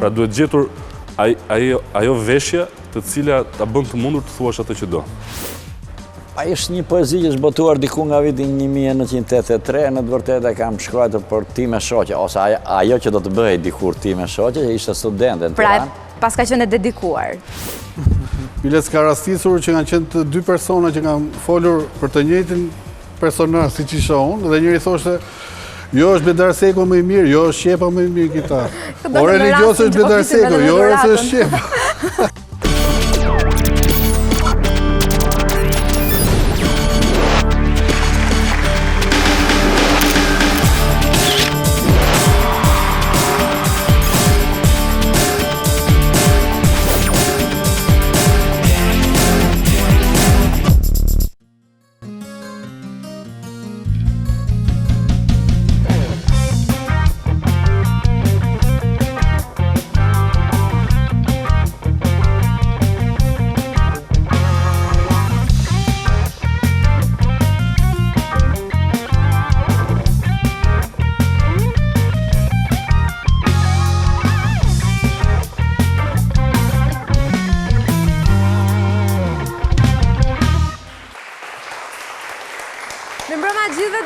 Pra duhet gjetur ajo veshje të cila ta bën të mundur të thuash atë që do. Ai është një poezi që është botuar diku nga viti 1983, në të vërtetë e kam shkruar për Ti me shoqe, ose ajo që do të bëhej dikur Ti me shoqe, që ishte studente në Tiranë. Pra, pas ka qenë e dedikuar. Biles ka rastisur që kanë qenë të dy persona që kanë folur për të njëjtin personazh siç isha unë, dhe njëri thoshte jo është Bedarseko më i mirë, jo është Shqepa më i mirë kitar. O religios është Bedarseko, jo është Shqepa.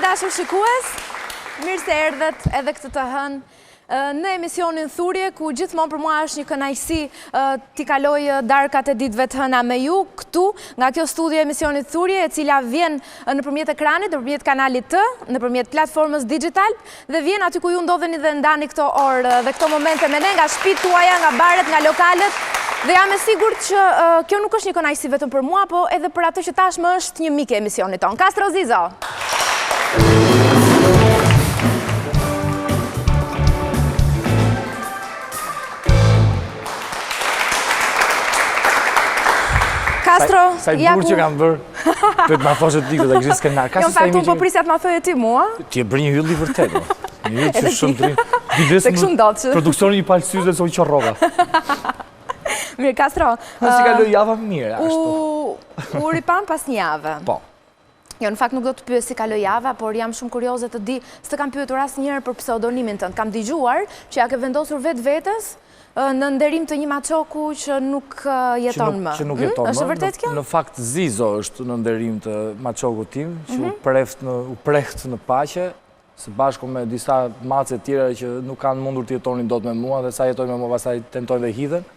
Dashur shikues, mirë se erdhët edhe këtë të hënë në emisionin Thurje, ku gjithmonë për mua është një kënaqësi t'i kaloj darkat e ditëve të hëna me ju, këtu, nga kjo studio emisionit Thurje, e cila vjen nëpërmjet ekranit, nëpërmjet kanalit T, nëpërmjet platformës digital, dhe vjen aty ku ju ndodheni dhe ndani këto orë dhe këto momente me ne, nga shtëpitë tuaja, nga baret, nga lokalet, dhe jam e sigurt që kjo nuk është një kënaqësi vetëm për mua, po edhe për atë që tashmë është një mik e emisionit ton. Castro Zizo. Castro, sa i burë që kam bërë, të ma thoshe ti këtë, kështë skenar. Jo, fa, tu po prisja të ma thojë ti mua. Ti e bërë një hyll i vërtet, një hyll që shumë të rinë. Se këshu ndodhë që. Produksioni një palë syze dhe soj qorroga. Mirë, Castro. Si ka loj java mirë, ashtu. U ripan pas një javë. Po. Jo, në fakt nuk do të pyes si kaloj java, por jam shumë kurioze të di, s'të kam pyetur asnjëherë për pseudonimin tënd. Kam dëgjuar që ja ke vendosur vetes në nderim të një maçoku që nuk jeton më. Që nuk jeton më. Është vërtet kjo? Në fakt Zizo është në nderim të maçokut tim, që u preht në paqe, së bashku me disa mace tjera që nuk kanë mundur të jetonin dot me mua, dhe sa jetojnë me mua pastaj tentojnë dhe hidhen.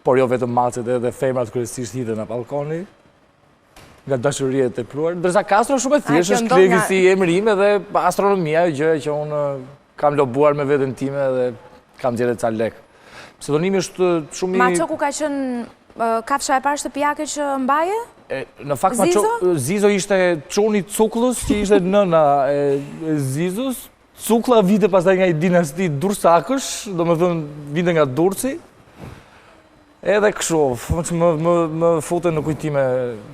Por jo vetëm macet, edhe femrat kryesisht hidhen në balkoni, nga dashuria e tepruar. Ndërsa Castro shumë e thjeshtë, është klegi si emrime dhe astronomia, gjë që unë kam lobuar me veten time dhe kam gjetur ca lek. Pseudonimi është shumë i... Maçoku ka qenë kafsha e parë shtëpiake që mbaje? Në fakt Zizo ishte çuni Cuklës, që ishte nëna e Zizus. Cukla vite pastaj nga i dinasti Dursakësh, domethënë vite nga Durrësi. Edhe kështu, më futën në kujtime...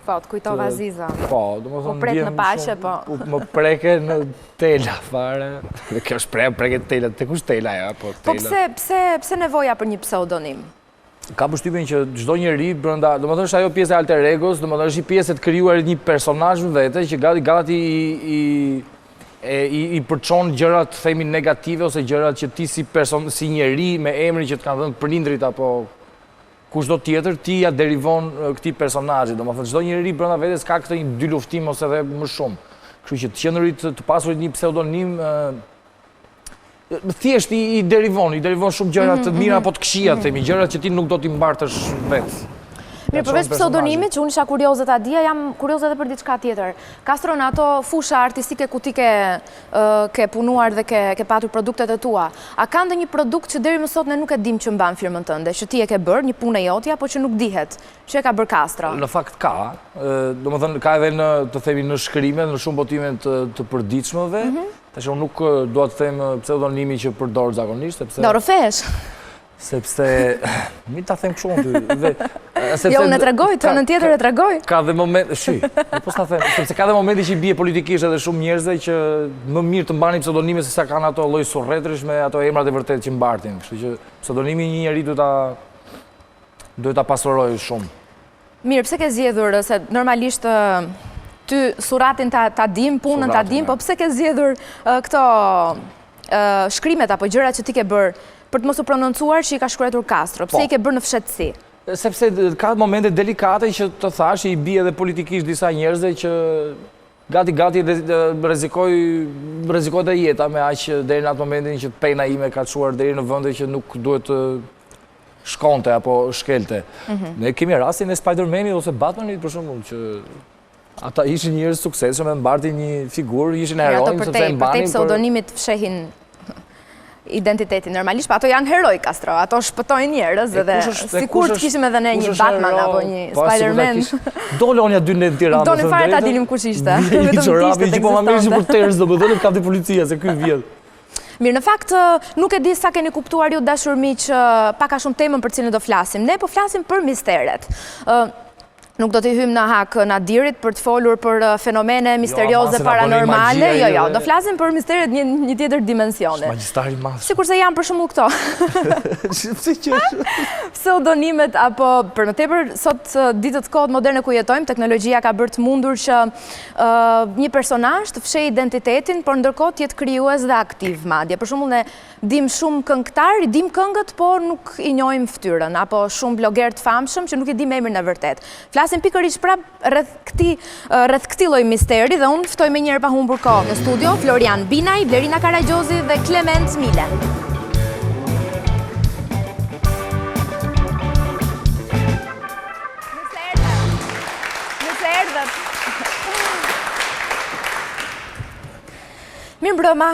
Po, të kujtova Ziza. Po, domethënë... U prek në paqe, po. Më preke në tela, fare. Dhe kjo është preke tela, te kush tela, ja, po tela. Po pse nevoja për një pseudonim? Ka përshtypjen që çdo njeri brenda, domethënë është ajo pjesë e alter egos, domethënë është një pjesë e të krijuar një personazh vetë që gati i përçon gjërat, themi negative, ose gjërat që ti si njeri me emrin që të kanë dhënë prindrit apo kushdo tjetër, ti ja derivon këtij personazhi. Domethënë çdo njeri brenda vetes ka këtë dy luftim ose edhe më shumë. Kështu që të qenurit të pasurit një pseudonim thjesht i derivon shumë gjëra të mira apo të këqija, themi, gjëra që ti nuk do t'i mbartësh vetë. Mirë, përveç pseudonimit, që unë isha kurioze ta dija, jam kurioze edhe për diçka tjetër. Castro, në ato fusha artistike ku ti ke punuar dhe ke patur produktet e tua, a ka ndonjë produkt që deri më sot ne nuk e dim që mban firmën tënde, që ti e ke bërë, një punë e jotja, po që nuk dihet, që e ka bërë Castro? Në fakt ka, domethënë ka edhe në, të themi, në shkrimet, në shumë botime të përditshmëve, tash unë nuk dua të them pseudonimi që përdor zakonisht, sepse Dorofesh. Sepse, mi ta them kështu ty. Jo, unë e tregoj, tonën tjetër e tregoj. Ka dhe moment, po s'ta them, sepse ka dhe momenti që i bie politikisht edhe shumë njerëzve që më mirë të mbani pseudonime se sa kanë ato lloj surretrish me ato emrat e vërtet që mbartin. Kështu që pseudonimi i një njeri duhet ta pasuroj shumë. Mirë, pse ke zgjedhur se normalisht ty suratin ta dim, punën ta dim, po pse ke zgjedhur këto shkrimet apo gjërat që ti ke bërë për të mos u prononcuar që i ka shkruar Castro? Pse i ke bërë në fshetësi? Sepse ka momente delikate që të thash, i bie edhe politikisht disa njerëzve që gati rrezikojnë dhe jeta me aq deri në atë momentin që pena ime ka çuar deri në vende që nuk duhet të shkonte apo shkelte. Ne kemi rastin e Spider-Manit ose Batmanit për shembull që ata ishin njerëz suksesshëm e mbartin një figurë, ishin heronj sepse e mbanin për pseudonimit fshehin identitetin normalisht, pa ato janë heroj Castro, ato shpëtojnë njerëz edhe sikur të kishim edhe ne një Batman apo një Spider-Man. Dole onja dy në Tiranë. Dole fare ta dilim kush ishte. Vetëm ishte që po ma merreshin për tërës domethënë kapti policia se ky vjet. Mirë, në fakt nuk e di sa keni kuptuar ju dashur miq pak a shumë temën për cilën do flasim. Ne po flasim për misteret. Nuk do t'i hymë në hak Nadirit për të folur për fenomene misterioze paranormale. Jo, do flasim për misteret një tjetër dimensione. Magjistari madh. Sikur se janë për shembull këto. Pseudonimet apo për më tepër sot ditët kohët moderne ku jetojmë, teknologjia ka bërë të mundur që një personazh të fshejë identitetin, por ndërkohë të jetë krijues dhe aktiv madje. Për shembull ne dim shumë këngëtar, i dim këngët, por nuk i njohim fytyrën, apo shumë bloger të famshëm që nuk i dim emrin e vërtet. Flasim pikërisht prap rreth këtij lloji misteri dhe unë ftoj me njëherë pa humbur kohë në studio Florian Binaj, Blerina Karagjozi dhe Klement Milen. Mirë se erdhët. Mirë mbrëma.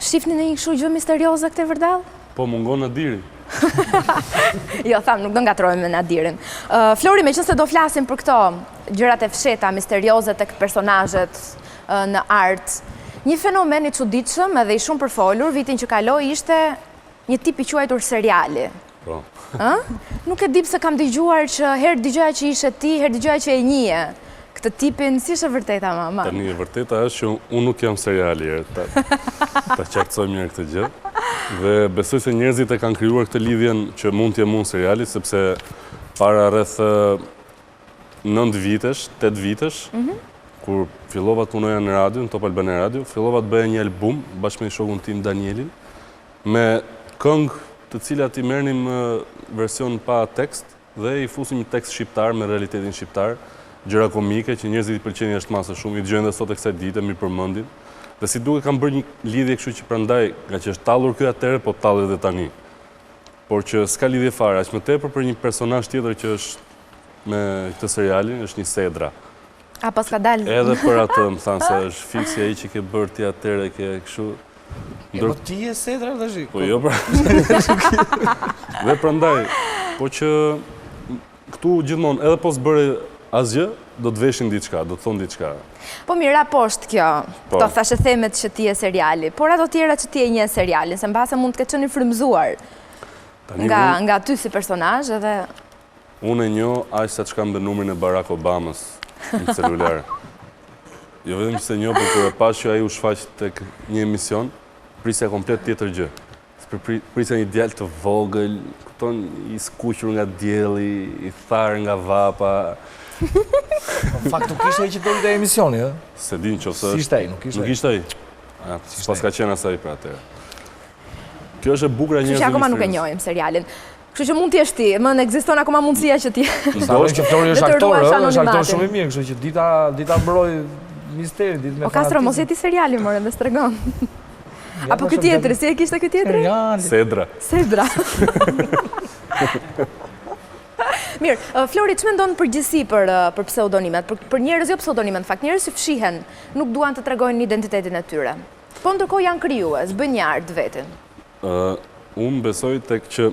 Shifni në një kështu gjë misterioze këtë vërdall? Po mungon Nadiri. Jo, tham, nuk do ngatrojmë me Nadirin. Flori, meqense do flasim për këto gjërat e fsheta, misterioze tek personazhet në art, një fenomen i çuditshëm edhe i shumë përfolur vitin që kaloi ishte një tip i quajtur seriali. Po. Nuk e di pse kam dëgjuar që herë dëgjoja që ishe ti, herë dëgjoja që e njihje. Këtë tipin, si është e vërteta, mama? Tani e vërteta është që unë nuk jam seriali, ta qartësojmë mirë këtë gjë. Dhe besoj se njerëzit e kanë krijuar këtë lidhjen që mund t'jem unë seriali, sepse para rreth 9 vitesh, 8 vitesh, kur fillova të punoja në radio, në Top Albania Radio, fillova të bëja një album bashkë me shokun tim Danielin, me këngë të cilat i merrnim version pa tekst dhe i fusim një tekst shqiptar me realitetin shqiptar, gjëra komike që njerëzit i pëlqejnë jashtë masë shumë, i dëgjojnë edhe sot e kësaj dite, mirë përmendin. Dhe si duke kam bërë një lidhje kështu që prandaj, nga që është tallur ky atëherë, po tallur edhe tani. Por që s'ka lidhje fare, aq më tepër për një personazh tjetër që është me këtë serialin, është një Sedra. A pas ka dalë? Edhe për atë më thanë se është fiksi ai që ke bërë ti atëherë, ke kështu. Po ti je Sedra tash? Po jo pra. Dhe prandaj, po që këtu gjithmonë edhe po s'bëre asgjë, do të veshin diçka, do të thonë diçka. Po mira poshtë kjo, këto thashe themet që ti e seriali, por ato tjera që ti e një serialin, se mbase mund të ketë qenë i frymzuar nga ty si personazh edhe... Unë e njoh aq sa që kam dhe numrin e Barack Obamas në celular. Jo vetëm se njoh, por kur e pash që ai u shfaq tek një emision, prisja komplet tjetër gjë. Prisja një djalë të vogël, kupton, i skuqur nga dielli, i tharë nga vapa. Në fakt nuk ishte ai që doli te emisioni, ë? Se din qoftë është. Si ishte ai, nuk ishte. Nuk ishte ai. Pas ka qenë asaj për atëherë. Kjo është e bukur e njerëzve. Kështu që akoma nuk e njohim serialin. Kështu që mund të jesh ti, më ekziston akoma mundësia që ti. Ndoshta që Flori është aktor, është aktor shumë i mirë, kështu që dita mbroj misterin, ditë me fanatizëm. O Castro, mos jeti seriali, more, dhe s'tregon. Apo ky tjetri, si e kishte ky tjetri? Sedra. Sedra. Mirë, Flori, që mendon përgjithësi për pseudonimet? Për njerëz jo pseudonimet, në fakt, njerëz që fshihen, nuk duan të tregojnë identitetin e tyre. Po ndërkohë janë krijues, bëjnë një art vetin. Unë besoj tek që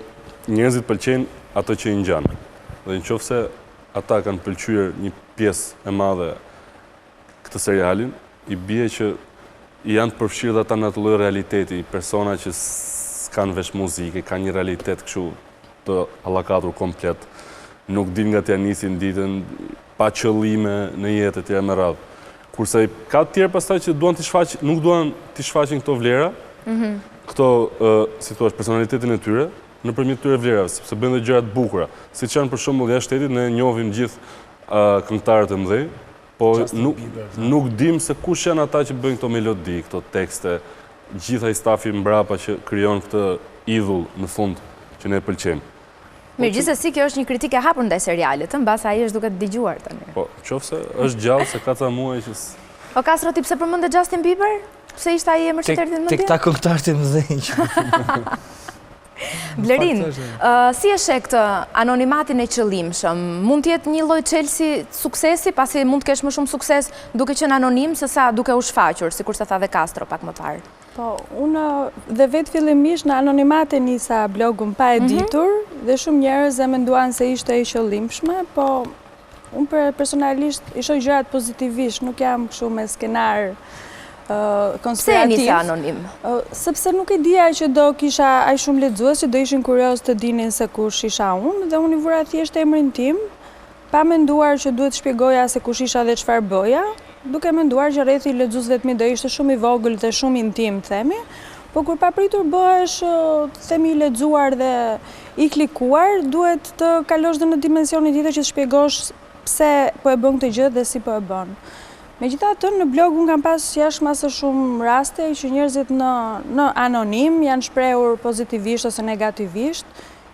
njerëzit pëlqejnë ato që i ngjan. Dhe nëse ata kanë pëlqyer një pjesë e madhe këtë serialin, i bie që janë të përfshirë dhe ata në atë lloj realiteti, persona që s'kan vesh muzike, kanë një realitet kështu të allakatur komplet, nuk din nga t'ja nisin ditën, pa qëllime në jetë e tjera me radhë. Kurse ka të tjerë pastaj që nuk duan t'i shfaqin këto vlera, këto, si thua, personalitetin e tyre, nëpërmjet këtyre vlerave, sepse bëjnë dhe gjëra të bukura. Siç janë për shembull jashtë shtetit, ne njohim gjithë këngëtarët e mëdhenj, po nuk dim se kush janë ata që bëjnë këto melodi, këto tekste, gjitha i stafi mbrapa që krijon këtë idhull në fund që ne pëlqejmë. Mirë, gjithsesi kjo është një kritikë e hapur ndaj serialit, mbas ai është duke të dëgjuar tani. Po, qofse është gjallë se ka ca muaj që O Castro, ti pse përmendë Justin Bieber? Pse ishte ai emër që të erdhi në mendje? Tek ta këngëtarët e mëdhenj. Blerin, si e sheh këtë anonimatin e qëllimshëm? Mund të jetë një lloj çelësi suksesi, pasi mund të kesh më shumë sukses duke qenë anonim se sa duke u shfaqur, sikur se tha dhe Castro pak më parë. Po, unë dhe vetë fillimisht në anonimate nisa blogun pa e ditur, dhe shumë njerëz e menduan se ishte e qëllimshme, po unë personalisht i shoh gjërat pozitivisht, nuk jam kështu me skenar konspirativ. Pse nisi anonim? Sepse nuk e dija që do kisha aq shumë lexues që do ishin kurioz të dinin se kush isha unë, dhe unë i vura thjesht emrin tim, pa menduar që duhet shpjegoja se kush isha dhe çfarë bëja, duke menduar që rrethi i lexuesve të mi do ishte shumë i vogël dhe shumë intim, themi, po kur papritur bëhesh, themi, i lexuar dhe i klikuar, duhet të kalosh dhe në dimensionin tjetër që të shpjegosh pse po e bën këtë gjë dhe si po e bën. Megjithatë, në blog unë kam pas jashtëmase shumë raste që njerëzit në anonim janë shprehur pozitivisht ose negativisht,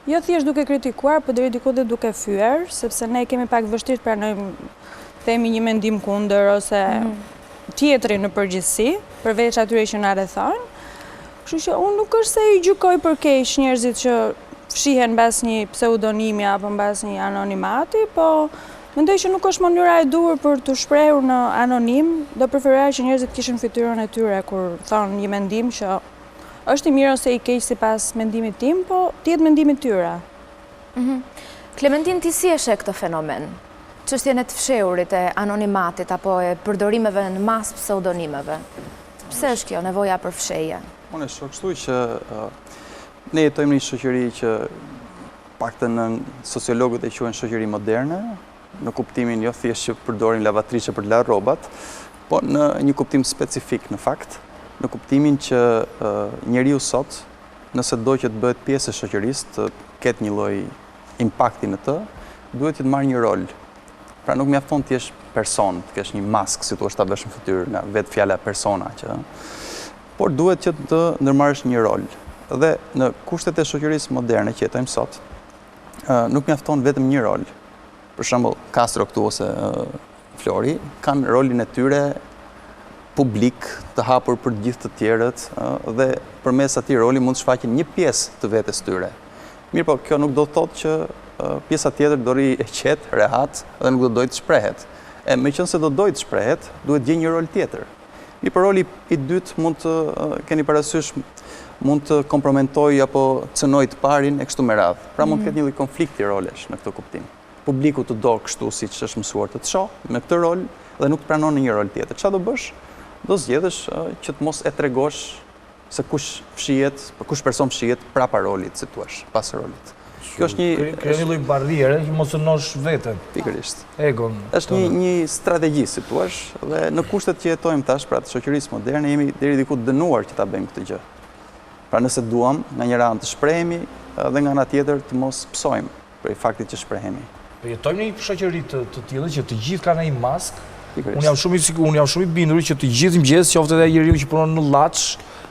jo thjesht duke kritikuar, por deri diku dhe duke fyer, sepse ne kemi pak vështirë të pranojmë, themi, një mendim kundër ose tjetrin në përgjithësi, përveç atyre që na rrethojnë. Kështu që unë nuk është se i gjykoj për keq njerëzit që fshihen mbas një pseudonimi apo mbas një anonimati, po mendoj që nuk është mënyra e duhur për të shprehur në anonim, do preferoja që njerëzit kishin fytyrën e tyre kur thonë një mendim që është i mirë ose i keq sipas mendimit tim, po tjetë mendimit tyre. Klementin, ti si e sheh këtë fenomen? Çështjen e të fshehurit, e anonimatit apo e përdorimeve në mas pseudonimeve? Pse është kjo nevoja për fshehje? Unë e shoh kështu që ne jetojmë në një shoqëri që paktën sociologët e quajnë shoqëri moderne, në kuptimin jo thjesht që përdorin lavatriçe për të larë rrobat, po në një kuptim specifik në fakt, në kuptimin që njeriu sot, nëse do që të bëhet pjesë e shoqërisë, të ketë një lloj impakti në të, duhet të marrë një rol. Pra nuk mjafton të jesh person, të kesh një mask, si thua ta bësh në fytyrë, nga vetë fjala persona që, por duhet që të ndërmarrësh një rol. Dhe në kushtet e shoqërisë moderne që jetojmë sot, nuk mjafton vetëm një rol. Për shembull, Castro këtu ose Flori kanë rolin e tyre publik të hapur për gjithë të tjerët dhe përmes atij roli mund të shfaqin një pjesë të vetes tyre. Mirë, po kjo nuk do të thotë që pjesa tjetër do ri e qetë, rehat dhe nuk do dojë të shprehet. Meqense do dojë të shprehet, duhet gjej një rol tjetër. Mirë, por roli i dytë mund të keni parasysh mund të komprometoj apo cënoj të parin e kështu me radhë. Pra mund të ketë një lloj konflikti rolesh në këtë kuptim. Publiku të do kështu si që është mësuar të shoh me këtë rol dhe nuk të pranon në një rol tjetër. Çfarë do bësh? Do zgjedhësh që të mos e tregosh se kush fshihet, kush person fshihet prapa rolit, si thua, pas rolit. Kjo është një lloj barriere që mosënosh veten. Pikërisht. Egon. Është një strategji, si thua, dhe në kushtet që jetojmë tash, pra të shoqërisë moderne, jemi deri diku të dënuar që ta bëjmë këtë gjë. Pra nëse duam nga njëra anë të shprehemi dhe nga ana tjetër të mos psojmë për faktin që shprehemi. Jetojmë në një shoqëri të tillë që të gjithë kanë ai mask. Unë jam shumë i bindur që të gjithë mëngjes, qoftë edhe njeriu që punon në Llaç,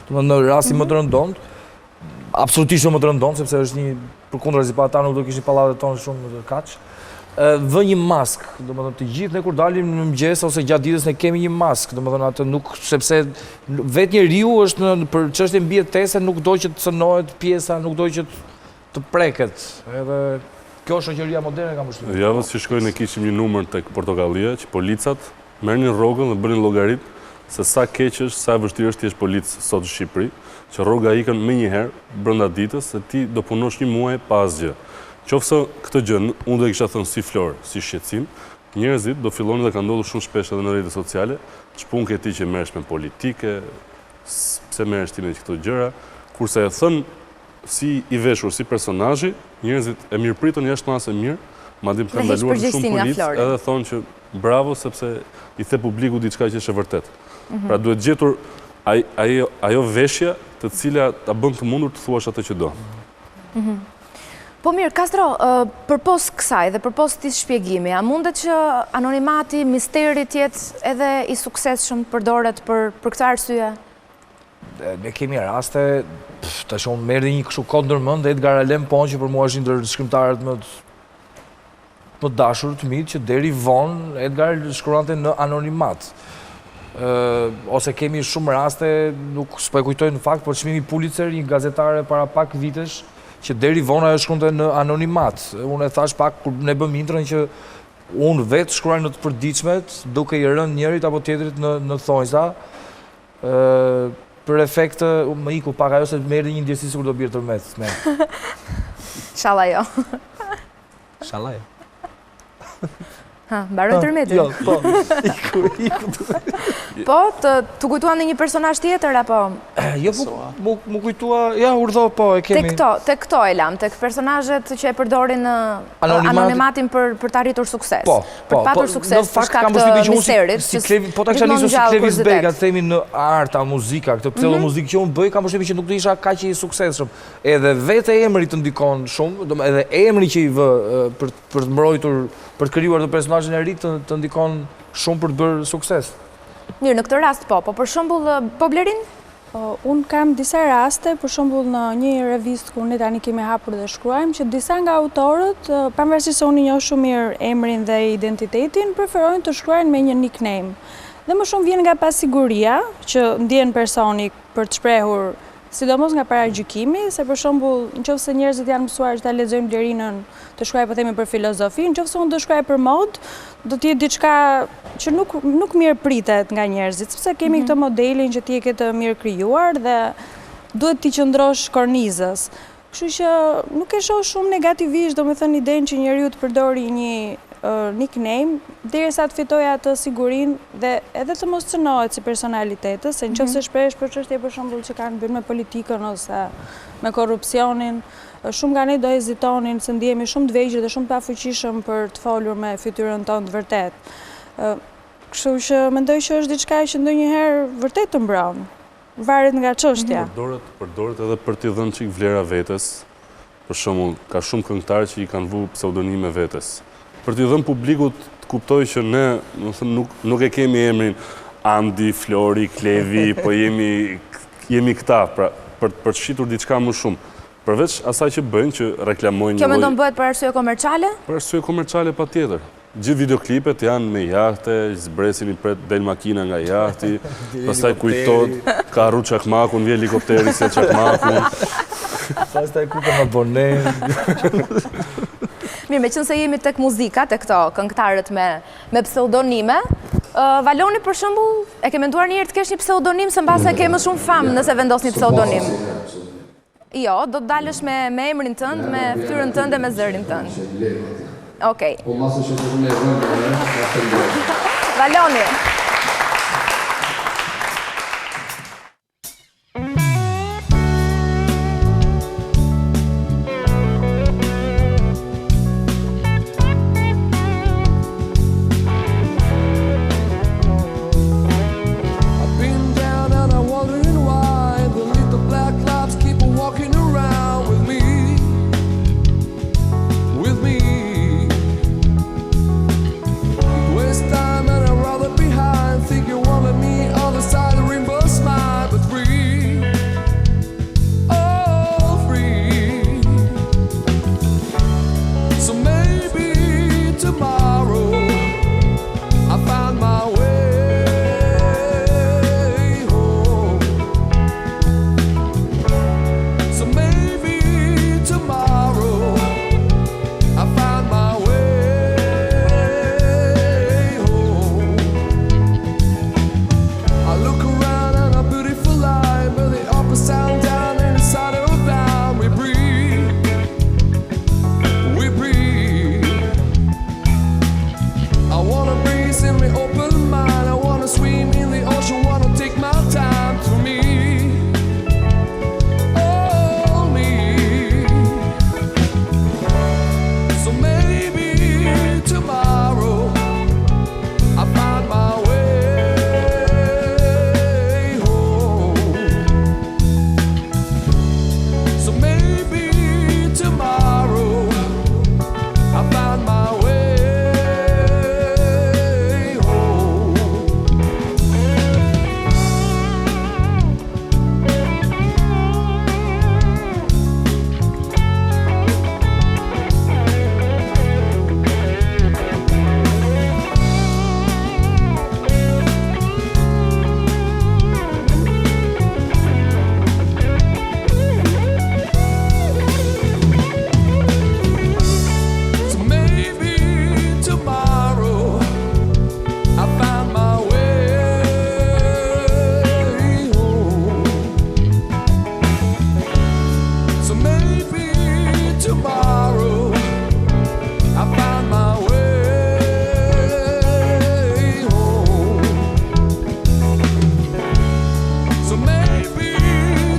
domethënë në rastin më të rëndom, absolutisht më të rëndom, sepse është një përkundrazi pa ata nuk do kishin pallatet tonë shumë të kaç. Vë një mask, domethënë të gjithë ne kur dalim në mëngjes ose gjatë ditës ne kemi një mask, domethënë atë nuk, sepse vetë njeriu është për çështje mbijetese, nuk do që të cënohet pjesa, nuk do që të preket. Edhe kjo shoqëria moderne ka mbështetur. Javës që shkoj ne kishim një numër tek Portokallia që policat merrnin rrogën dhe bënin llogarit se sa keq është, sa vështirë është të jesh polic sot në Shqipëri, që rroga ikën më një herë brenda ditës se ti do punosh një muaj pa asgjë. Qofse këtë gjë unë do e kisha thënë si Flor, si shqetësim, njerëzit do fillonin dhe ka ndodhur shumë shpesh edhe në rrjetet sociale, ç'pun ke ti që merresh me politike, pse merresh ti me këto gjëra, kurse e thën si i veshur, si personazhi, njerëzit e mirëpritën jashtëmase mirë, madje kanë ndaluar shumë policë, edhe thonë që bravo sepse i the publiku diçka që është e vërtetë. Pra duhet gjetur ajo veshja të cila ta bën të mundur të thuash atë që do. Po mirë, Castro, përpos kësaj dhe përpos këtij shpjegimi, a mundet që anonimati, misteri të jetë edhe i suksesshëm përdoret për këtë arsye? Ne kemi raste, të shumë merdi një kështu kod ndërmend, Edgar Allan Poe që për mua është një ndër shkrimtarët më dashur të mi, që deri vonë Edgar shkruante në anonimat. Ose kemi shumë raste, nuk s'po e kujtoj në fakt, por çmimi Pulitzer, një gazetare para pak vitesh, që deri vonë ajo shkruante në anonimat. Unë e thash pak kur ne bëm intrën që unë vetë shkruaj në të përditshmet, duke i rënë njërit apo tjetrit në thonjza, për efekte, më iku pak ajo se më erdhi një ndjesi sikur do bjerë tërmet. Inshallah jo. Inshallah jo. Mbaroj tërmetin? Jo, po. Iku. Po, të kujtuan në një personazh tjetër, apo? Jo, mu kujtua, ja, urdhë, po, e kemi. Te këto e lam, tek personazhet që e përdorin anonimatin për të arritur sukses. Po, për të patur sukses për shkak të misterit. Po ta kisha nisur si Klevis Bega, të themi në arta, muzika, këtë pseudo muzikë që unë bëj, kam përshtypjen që nuk të isha kaq i suksesshëm. Edhe vetë emri të ndikon shumë, edhe emri që i vë për të mbrojtur, për të krijuar të personazhin e ri të ndikon shumë për të bërë sukses. Mirë, në këtë rast po për shembull, po Blerin? Unë kam disa raste, për shembull në një revistë ku ne tani kemi hapur dhe shkruajmë, që disa nga autorët, pavarësisht se unë i njoh shumë mirë emrin dhe identitetin, preferojnë të shkruajnë me një nickname. Dhe më shumë vjen nga pasiguria që ndjen personi për të shprehur, sidomos nga paragjykimi, se për shembull, nëse njerëzit janë mësuar që ta lexojnë Blerinën, të shkruaj po themi për filozofi, nëse unë do shkruaj për mod, do të jetë diçka që nuk mirë pritet nga njerëzit, sepse kemi këtë modelin që ti e ke të mirë krijuar dhe duhet ti qëndrosh kornizës. Kështu që nuk e shoh shumë negativisht, domethënë idenë që njeriu të përdori një nickname, derisa të fitojë atë sigurinë dhe edhe të mos cënohet si personalitet, se nëse shprehesh për çështje për shembull që kanë bërë me politikën ose me korrupsionin, shumë nga ne do hezitonin se ndihemi shumë të vegjël dhe shumë të pafuqishëm për të folur me fytyrën tonë të vërtet. Kështu që mendoj që është diçka që ndonjëherë vërtet të mbron. Varet nga çështja. Përdoret edhe për t'i dhënë çik vlera vetes. Për shembull, ka shumë këngëtarë që i kanë vu pseudonime vetes. Për t'i dhënë publikut të kuptoj që ne, nuk e kemi emrin Andi, Flori, Klevi, po jemi këta, pra për të shitur diçka më shumë. Përveç asaj që bëjnë që reklamojnë një Kjo mendon bëhet për arsye komerciale? Për arsye komerciale patjetër. Gjithë videoklipet janë me jahte, zbresin i pret del makina nga jahti, pastaj kujtot, ka rru çakmakun, vjen helikopteri se çakmakun. Pastaj ku ka abonem. Mirë, meqense jemi tek muzika, tek këto këngëtarët me pseudonime, Valoni për shembull, e ke menduar një herë të kesh një pseudonim se mbase ke më shumë famë nëse vendos një pseudonim? Jo, do të dalësh me emrin tënd, me fytyrën tënde, me zërin tënd. Okej. Po masë që të shumë e vëndë, Valoni. Waste time and I'd rather be high.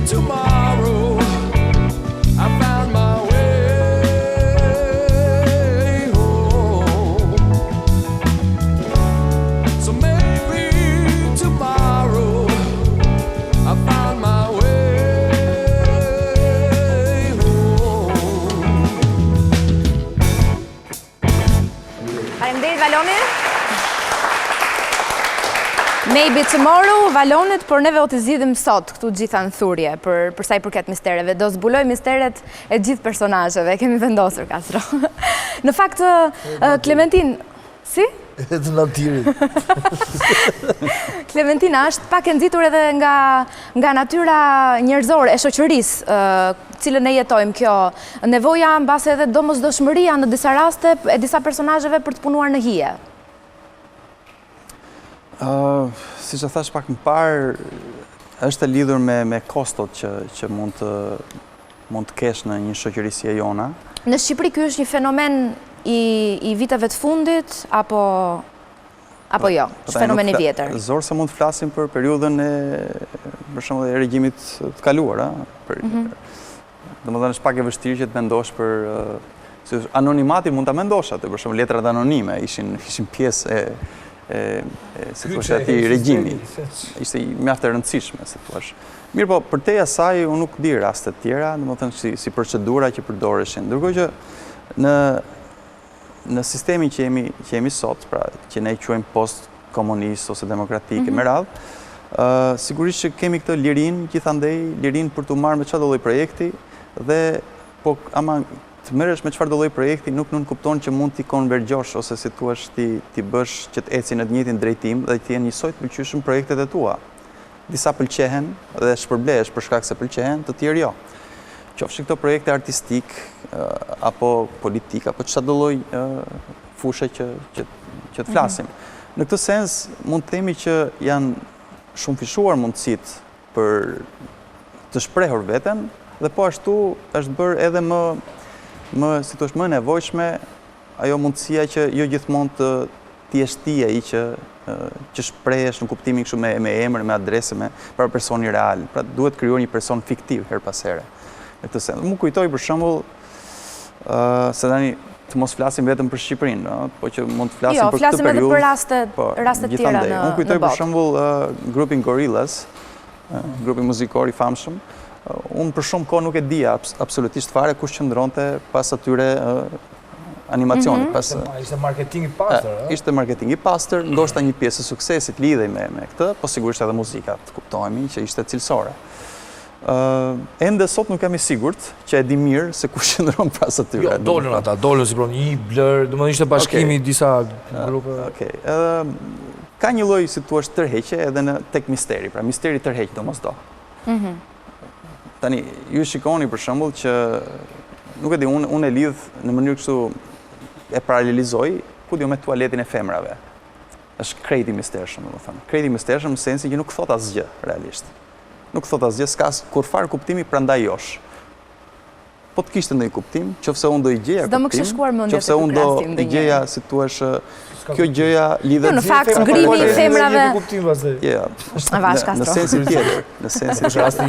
tomorrow I found my way home. So maybe tomorrow I found my way home. Faleminderit Valoni. Maybe tomorrow, Valonit, por neve o të zgjidhim sot këtu gjitha në thurje për sa i përket mistereve. Do zbuloj misteret e gjithë personazheve, kemi vendosur, Castro. Në fakt, Klementin, si? E të natyrit. Klementina është pak e nxitur edhe nga natyra njerëzore e shoqërisë, cilën ne jetojmë, kjo nevoja mbase edhe domosdoshmëria në disa raste e disa personazheve për të punuar në hije. Si që thash pak më parë, është e lidhur me kostot që mund të kesh në një shoqëri si e jona. Në Shqipëri ky është një fenomen i viteve të fundit, apo jo? Është fenomen i vjetër? Zorë se mund të flasim për periudhën për shembull e regjimit të kaluar. Domethënë është pak e vështirë që të mendosh për anonimati, mund ta mendosh atë, për shembull letrat anonime ishin pjesë se thuash ati regjimi. Ishte mjaft e rëndësishme, se thuash. Mirë po, për te asaj, unë nuk di rastet tjera, domethënë si procedura që përdoreshin. Ndërkohë që në sistemin që jemi sot, pra që ne quajmë post-komunist ose demokratike me radhë, sigurisht që kemi këtë lirin, gjithandej lirin për të marrë me çfarë do lloj projekti dhe po ama të merresh me çfarë do lloj projekti nuk kupton që mund t'i konvergjosh ose si thua ti bësh që të ecin në të njëjtin drejtim dhe të jenë njësoj të pëlqyeshëm projektet e tua. Disa pëlqehen dhe shpërblehesh për shkak se pëlqehen, të tjerë jo. Qofshin këto projekte artistik apo politik apo çfarë do lloj fushë që të flasim. Në këtë sens mund të themi që janë shumë fishuar mundësitë për të shprehur veten dhe po ashtu është bërë edhe si thua më nevojshme ajo mundësia që jo gjithmonë të jesh ti ai që shprehesh në kuptimin kështu me emër, me adresë, për personi real. Pra duhet krijuar një person fiktiv her pas here. Në këtë sens. Mu kujtoj për shembull se tani të mos flasim vetëm për Shqipërinë, po që mund të flasim për këtë periudhë. Jo, flasim edhe për raste tjera në botë. Unë kujtoj për shembull grupin Gorillaz, grupi muzikor i famshëm. Unë për shumë kohë nuk e dija absolutisht fare kush qëndronte pas atyre animacionit. Ishte marketing i pastër. Ishte marketing i pastër, ndoshta një pjesë e suksesit lidhej me këtë, po sigurisht edhe muzika, të kuptohemi që ishte cilësore. Ende sot nuk jam i sigurt që e di mirë se kush qëndron pas atyre. Jo, dolën ata, dolën si pron një blër, domethënë ishte bashkimi i disa grupe. Okej. Ka një lloj si thua tërheqje edhe tek misteri, pra misteri tërheq domosdo. Tani, ju shikoni për shembull që, nuk e di, unë e lidh në mënyrë kështu e paralelizoj, ku di me tualetin e femrave. Është krejt i mistershëm, domethënë. Krejt i mistershëm në sensin që nuk thot asgjë, realisht. Nuk thot asgjë, s'ka kurfar kuptimi prandaj josh. Po të kishte ndonjë kuptim, qofse unë do i gjeja kuptim, qofse unë do i gjeja, si thua, kjo gjëja lidhet... Në fakt, ngrimi i femrave... Në sensin tjetër. Në sensin tjetër.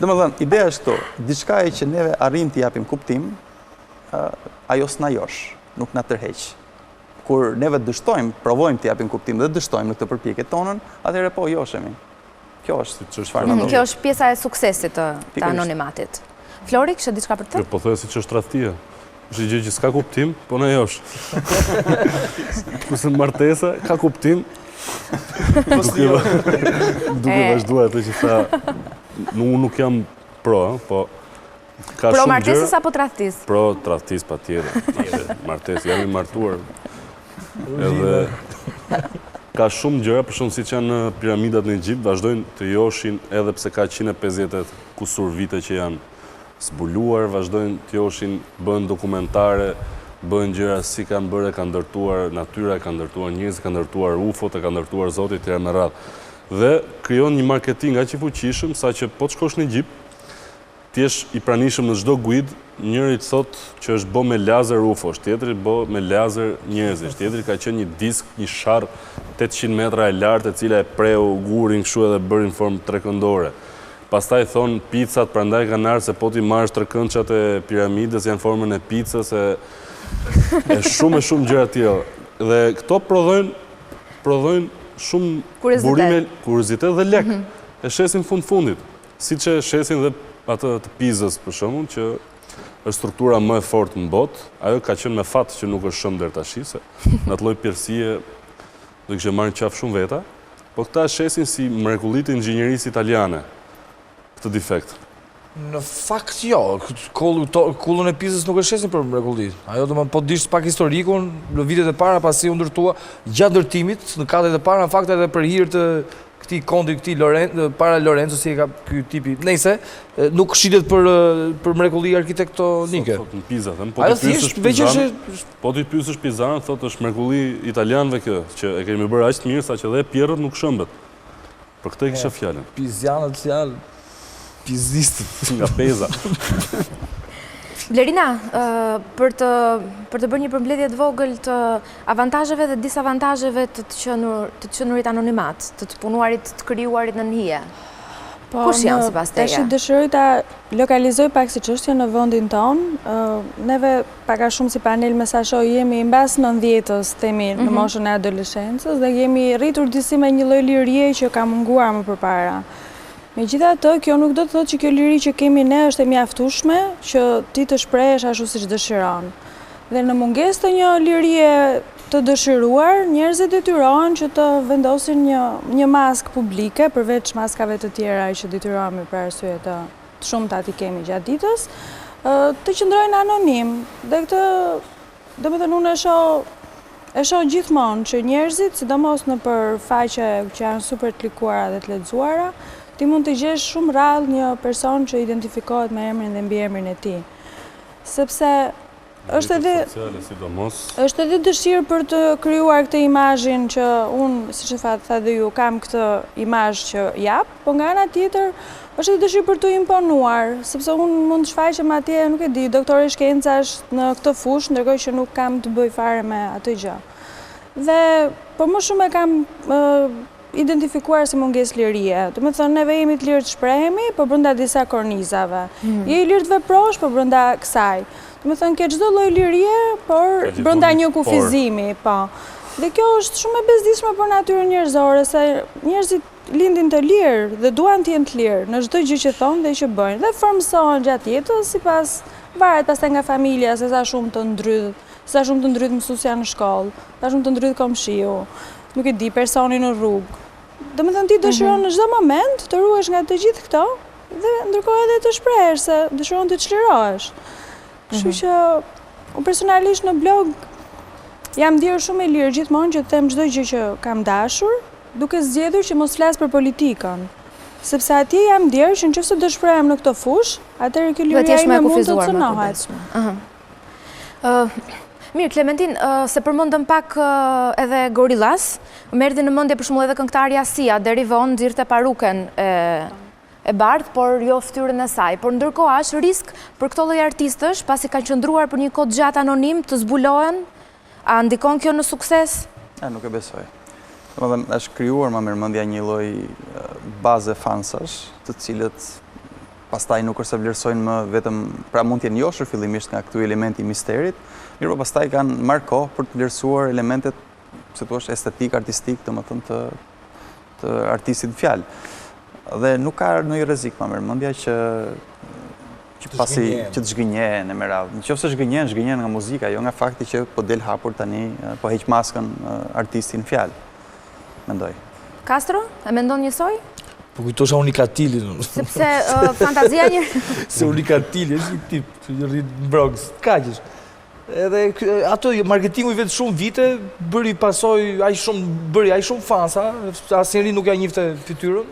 Domethënë, ideja është këtu, diçka e që neve arrim t'i japim kuptim, ajo s'na josh, nuk na tërheq. Kur neve dështojmë, provojmë t'i japim kuptim dhe dështojmë në këtë përpjekje tonën, atëherë po joshemi. Kjo është çfarë mendoj. Kjo është pjesa e suksesit të anonimatit. Flori, kishe diçka për të? Po thojë si që është tradhtia. Është gjë që s'ka kuptim, po në josh. Kurse martesa ka kuptim. Duke vazhduar atë që tha, nuk jam pro, po ka shumë gjëra. Pro martesës apo tradhtis? Pro tradhtis patjetër. Martesë, jam i martuar. Edhe ka shumë gjëra, për shumë si që janë në piramidat në Egjipt, vazhdojnë të joshin edhe pse ka 150 kusur vite që janë zbuluar, vazhdojnë të joshin, bën dokumentare, bën gjëra si kanë bërë, kanë ndërtuar, natyra e kanë ndërtuar, njerëzit kanë ndërtuar, UFO-t e kanë ndërtuar Zoti tjera me radhë. Dhe krijon një marketing aq i fuqishëm sa që po të shkosh në Egjipt, ti jesh i pranishëm në çdo guid njëri thot që është bo me lazer ufosh, tjetri bo me lazer njerëzish, tjetri ka qenë një disk, një sharë 800 metra e lartë, e cila e preu gurin kështu edhe bërë në formë trekëndore. Pastaj thonë pizzat, prandaj kanë ardhur se po ti marrësh trekëndçat e piramides janë formën e pizzas e shumë gjëra të tjera. Dhe këto prodhojnë shumë burime, kuriozitet dhe lek. E shesin fundit. Siç e shesin dhe atë të Pizës për shembull, që është struktura më e fortë në botë. Ajo ka qenë me fat që nuk është shumë deri tash, se në atë lloj pirësie do kishte marrë qaf shumë veta. Po këta shesin si mrekullitë e inxhinierisë italiane. Këtë defekt. Në fakt jo, kullën e Pizës nuk e shesin për mrekullit. Ajo do më po dish pak historikun, në vitet e para pasi u ndërtua gjatë ndërtimit, në katet e para, në fakt edhe për hir të këtij kondi, këtij para Lorenzo, si e ka ky tipi. Nëse nuk shitet për mrekulli arkitektonike. Në Pizë, them, po ti pyesësh Pizanën, thotë është mrekulli italianëve kjo, që e kemi bërë aq të mirë saqë edhe Pierrot nuk shëmbet. Për këtë e kisha fjalën. Pizianët janë pizistët nga Peza. Blerina, për të bërë një përmbledhje të vogël të avantazheve dhe disavantazheve të të qenurit anonimat, të punuarit të krijuarit në hije. Kush janë sipas teje? Tash dëshiroj ta lokalizoj pak si çështje në vendin tonë. Neve pak a shumë si panel mesazho jemi mbas 90-s, themi në moshën e adoleshencës dhe jemi rritur disi me një lloj lirie që ka munguar më përpara. Megjithatë, kjo nuk do të thotë që kjo liri që kemi ne është e mjaftueshme që ti të shprehesh ashtu siç dëshiron. Dhe në mungesë të një lirie të dëshiruar, njerëzit detyrohen që të vendosin një maskë publike, përveç maskave të tjera që detyrohemi për arsye të shumta që kemi gjatë ditës, të qëndrojnë anonim. Dhe këtë, domethënë unë e shoh gjithmonë që njerëzit, sidomos nëpër faqe që janë super të klikuara dhe të lexuara, ti mund të gjesh shumë rrallë një person që identifikohet me emrin dhe mbiemrin e tij. Sepse është edhe dëshirë për të krijuar këtë imazhin që unë, siç e tha dhe ju, kam këtë imazh që jap, po nga ana tjetër është edhe dëshirë për të imponuar, sepse unë mund të shfaqem atje, nuk e di, doktore shkencash në këtë fushë, ndërkohë që nuk kam të bëj fare me atë gjë. Dhe po më shumë e kam identifikuar si mungesë lirie. Do të thonë neve jemi të lirë të shprehemi, po brenda disa kornizave. Je i lirë të veprosh, po brenda kësaj. Do të thonë ke çdo lloj lirie, por brenda një kufizimi, po. Dhe kjo është shumë e bezdishme për natyrën njerëzore, se njerëzit lindin të lirë dhe duan të jenë të lirë në çdo gjë që thonë dhe që bëjnë. Dhe formësohen gjatë jetës sipas varet pastaj nga familja, se sa shumë të ndrydh mësuesja në shkollë, sa shumë të ndrydh komshiu, nuk e di, personi në rrugë. Domethënë ti dëshiron në çdo moment të ruhesh nga të gjithë këto dhe ndërkohë edhe të shprehesh se dëshiron të çlirohesh. Kështu që unë personalisht në blog jam ndier shumë e lirë gjithmonë që të them çdo gjë që kam dashur, duke zgjedhur që mos flas për politikën. Sepse atje jam ndier që nëse do shprehem në këtë fushë, atëherë kjo liria ime mund të cënohet. Mirë, Klementin, se përmendëm pak edhe Gorillas, më erdhi në mendje për shembull edhe këngëtarja Sia, deri vonë nxirrte paruken e bardhë, por jo fytyrën e saj. Por ndërkohë është risk për këto lloj artistësh, pasi kanë qëndruar për një kohë gjatë anonim, të zbulohen. A ndikon kjo në sukses? Nuk e besoj. Domethënë është krijuar më mendja një lloj baze fansash, të cilët pastaj nuk është se vlerësojnë më vetëm, pra mund të jenë njohur fillimisht nga këtu elementi i misterit, mirë po pastaj kanë marrë kohë për të vlerësuar elementet, si thua, estetik, artistik, domethënë të artistit fjalë. Dhe nuk ka ndonjë rrezik më mendja që pasi që të zhgënjen me radhë. Nëse zhgënjen nga muzika, jo nga fakti që po del hapur tani, po heq maskën artistin fjalë. Mendoj. Castro, e mendon njësoj? Po kujtosha Unikatili. Sepse fantazia një... Se Unikatili është një tip që rrit në Bronx, kaqësh. Edhe ato marketingu i vetë shumë vite, bëri aq shumë fansa, asnjëri nuk ja njihte fytyrën.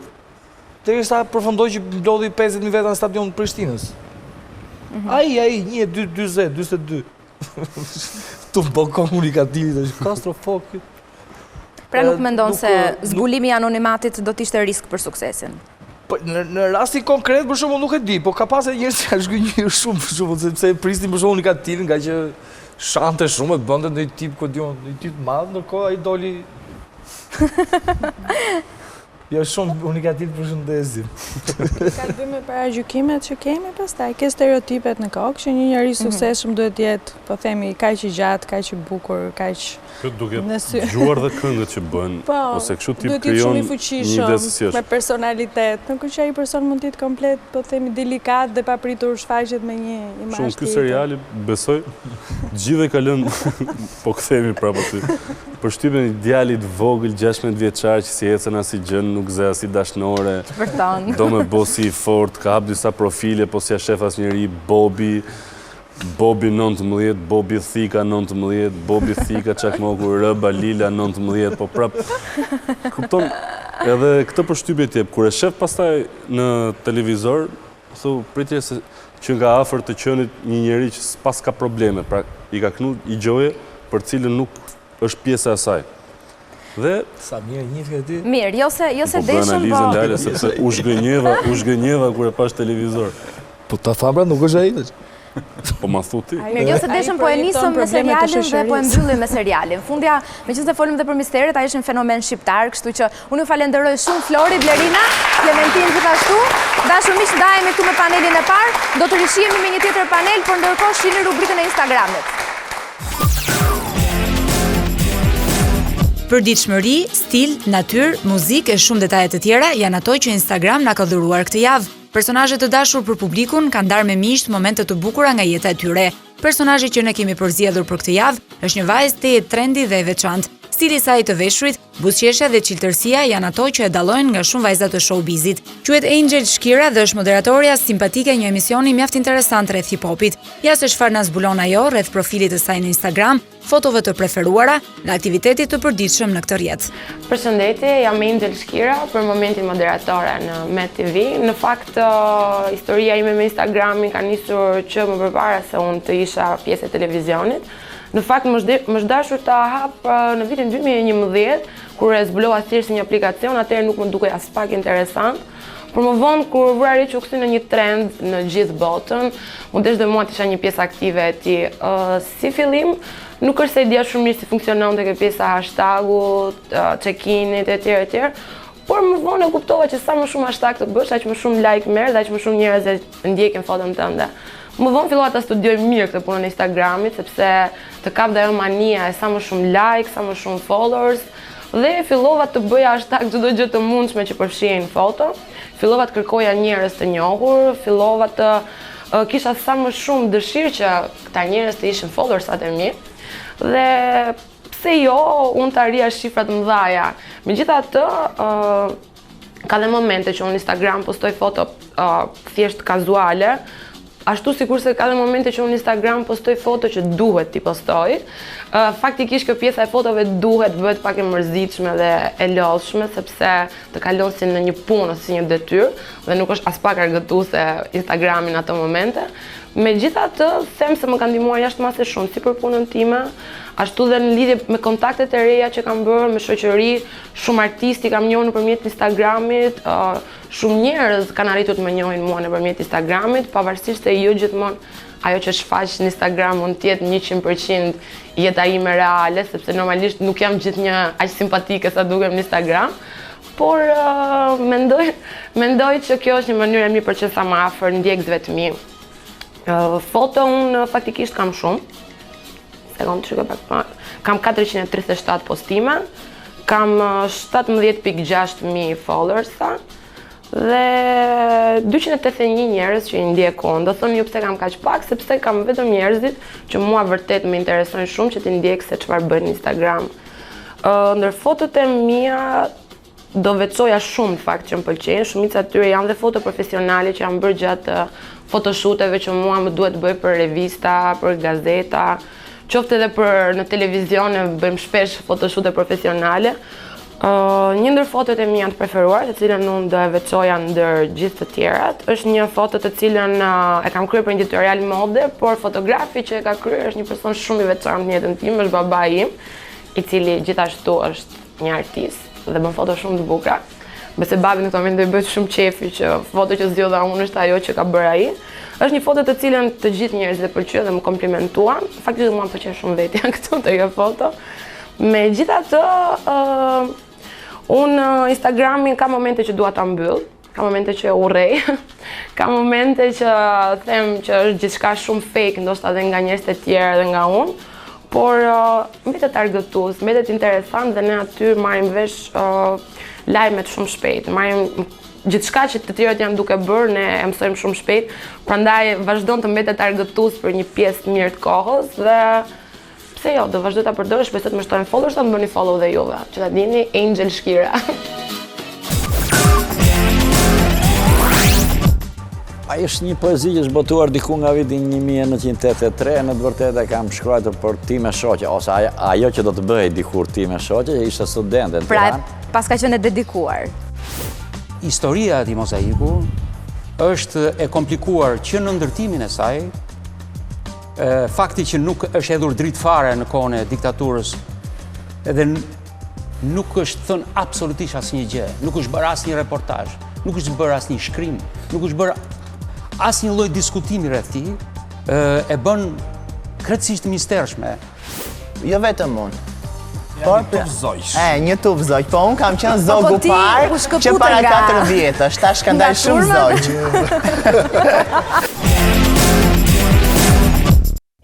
Derisa përfundoi që lodhi 50.000 veta në stadion të Prishtinës. Ai, 1-2-40-42. Tu bëkon Unikatili, është kastrofok. Pra nuk mendon se zbulimi i anonimatit do të ishte risk për suksesin? Në rasti konkret, për shembull, nuk e di, po ka pas edhe njerëz që zhgënjur shumë, për shembull, sepse prisnin për shembull Nikatin, nga që shante shumë, të bënte ndonjë tip, një tip të madh, ndërkohë ai doli. Jo shumë unikativ përshëndesim. Ka të bëjë me paragjykimet që kemi pastaj, ke stereotipet në kokë që një njeri suksesshëm duhet jetë, po themi, kaq i gjatë, kaq i bukur, kaq duke dëgjuar dhe këngët që bën, ose kështu tip krijon një fuqishëm, me personalitet. Nuk është që ai person mund të jetë komplet, po themi, delikat dhe papritur shfaqet me një imazh tjetër. Ky seriali besoj gjithë e ka lënë, po kthehemi prapë aty. Përshtypjen e djalit vogël 16 vjeçar që si ecën as i gjën, nuk zë as i dashnore. Do me bo si i fort, ka hap disa profile, po si a shef as njëri, Bobi 19, Bobi Thika 19, Bobi Thika Çakmoku, Rëba Lila 19, po prap. Kupton, edhe këtë përshtypje t'jep, kur e shef pastaj në televizor, thu pritje se që nga afër të qenit një njeri që s'pas ka probleme, pra i ka knu i gjoje për cilën nuk është pjesë e asaj. Dhe sa mirë njeh ti. Mirë, jo se deshëm po. Lale, sepse u zgënjeva kur e pash televizor. Po ta thabra nuk është ai. Po ma thu ti. Mirë, jo se deshëm po e nisëm me serialin dhe po e mbyllim me serialin. Fundja, meqenëse folëm dhe për misteret, ai është një fenomen shqiptar, kështu që unë ju falenderoj shumë Flori, Blerina, Klementin gjithashtu. Dashur miq, ndajemi këtu me panelin e parë. Do të rishihemi me një tjetër panel, por ndërkohë shihni rubrikën e Instagramit. Përditshmëri, stil, natyrë, muzikë e shumë detaje të tjera janë ato që Instagram na ka dhuruar këtë javë. Personazhe të dashur për publikun kanë ndarë me miqt momente të bukura nga jeta e tyre. Personazhi që ne kemi përzgjedhur për këtë javë është një vajzë të jetë trendi dhe e veçantë. Stili i saj të veshurit, buzëqeshja dhe çiltërsia janë ato që e dallojnë nga shumë vajza të showbizit. Quhet Angel Shkira dhe është moderatorja simpatike e një emisioni mjaft interesant rreth hip-hopit. Ja se çfarë na zbulon ajo rreth profilit të saj në Instagram, fotove të preferuara dhe aktivitetit të përditshëm në këtë rrjet. Përshëndetje, jam Angel Shkira, për momentin moderatore në Met TV. Në fakt, historia ime me Instagramin ka nisur që më përpara se unë të isha pjesë e televizionit. Në fakt, më dashur ta hap në vitin 2011, kur e zbulova thjesht si një aplikacion, atëherë nuk më dukej as pak interesant. Por më vonë, kur vura re që u kthye në një trend në gjithë botën, më desh dhe mua të isha një pjesë aktive e tij. Si fillim, nuk është se dia shumë mirë si funksiononte kjo pjesa hashtagut, check-init etj. Por më vonë e kuptova që sa më shumë hashtag të bësh, aq më shumë like merr dhe aq më shumë njerëz e ndjekin foton tënde. Më vonë fillova ta studioj mirë këtë punën e Instagramit, sepse të kap dhe ajo mania e sa më shumë like, sa më shumë followers, dhe fillova të bëja hashtag çdo gjë të mundshme që përfshihen foto. Fillova të kërkoja njerëz të njohur, fillova të kisha sa më shumë dëshirë që këta njerëz të ishin followersat e mi. Dhe pse jo, unë të arrija shifrat mëdhaja. Megjithatë, ka dhe momente që unë në Instagram postoj foto thjesht kazuale, ashtu sikurse ka dhe momente që unë në Instagram postoj foto që duhet t'i postoj. Faktikisht kjo pjesa e fotove duhet bëhet pak e mërzitshme dhe e lodhshme, sepse të kalon si në një punë ose si një detyrë dhe nuk është as pak argëtuese Instagramin në ato momente. Megjithatë, them se më ka ndihmuar jashtëmase shumë si për punën time, ashtu dhe në lidhje me kontaktet e reja që kam bërë me shoqëri, shumë artisti kam njohur nëpërmjet Instagramit, shumë njerëz kanë arritur të më njohin mua nëpërmjet Instagramit, pavarësisht se jo gjithmonë ajo që shfaq në Instagram mund të jetë 100% jeta ime reale, sepse normalisht nuk jam gjithnjë aq simpatike sa dukem në Instagram. Por mendoj që kjo është një mënyrë e mirë për që sa më afër ndjekësve të mi. Foto unë faktikisht kam shumë. Kam 437 postime, kam 17.600 followersa dhe 281 njerëz që i ndjekon. Do thoni ju pse kam kaq pak, sepse kam vetëm njerëzit që mua vërtet më interesojnë shumë që t'i ndjek se çfarë bën në Instagram. Ndër fotot e mia do veçoja shumë në fakt që më pëlqejnë, shumica atyre janë dhe foto profesionale që janë bërë gjatë photoshooteve që mua më duhet bëj për revista, për gazeta, qoftë edhe për në televizion e bëjmë shpesh fotoshoote profesionale. Një ndër fotot e mia të preferuar, të cilën unë do e veçoja ndër gjithë të tjerat, është një foto të cilën e kam kryer për një editorial mode, por fotografi që e ka kryer është një person shumë i veçantë në jetën time, është babai im, i cili gjithashtu është një artist dhe bën foto shumë të bukura. Bese babi në këto momente i bëhet shumë qefi që foto që zgjodha unë është ajo që ka bërë ai. Është një foto të cilën të gjithë njerëzit e pëlqyen dhe më komplimentuan. Faktikisht mua më pëlqen shumë vetja këtu te kjo foto. Megjithatë, unë Instagramin ka momente që dua ta mbyll, ka momente që urrej, ka momente që them që është gjithçka shumë fake, ndoshta edhe nga njerëzit e tjerë dhe nga unë. Por mbetet argëtues, mbetet interesant dhe ne aty marrim vesh lajmet shumë shpejt. Marrim gjithçka që të tjerët janë duke bërë, ne e mësojmë shumë shpejt. Prandaj vazhdon të mbetet argëtues për një pjesë të mirë të kohës dhe pse jo, do vazhdoj ta përdor, shpresoj të më shtojnë followers, ta më bëni follow dhe juve. Që ta dini, Angel Shkira. Ai është një poezi që është botuar diku nga viti 1983, në të vërtetë e kam shkruar për Ti me shoqe, ose ajo që do të bëhej dikur Ti me shoqe, që ishte studente në Tiranë. Pra, pas ka qenë e dedikuar. Historia e Ti Mozaiku është e komplikuar që në ndërtimin e saj, fakti që nuk është hedhur dritë fare në kohën e diktaturës, edhe nuk është thënë absolutisht asnjë gjë, nuk është bërë asnjë reportazh, nuk është bërë asnjë shkrim, nuk është bërë asnjë lloj diskutimi rreth tij, e bën krejtësisht mistershme. Jo vetëm unë. Por një tup zogj, po unë kam qenë zogu parë që para 4 vjetësh, tash ka ndalë shumë zogj.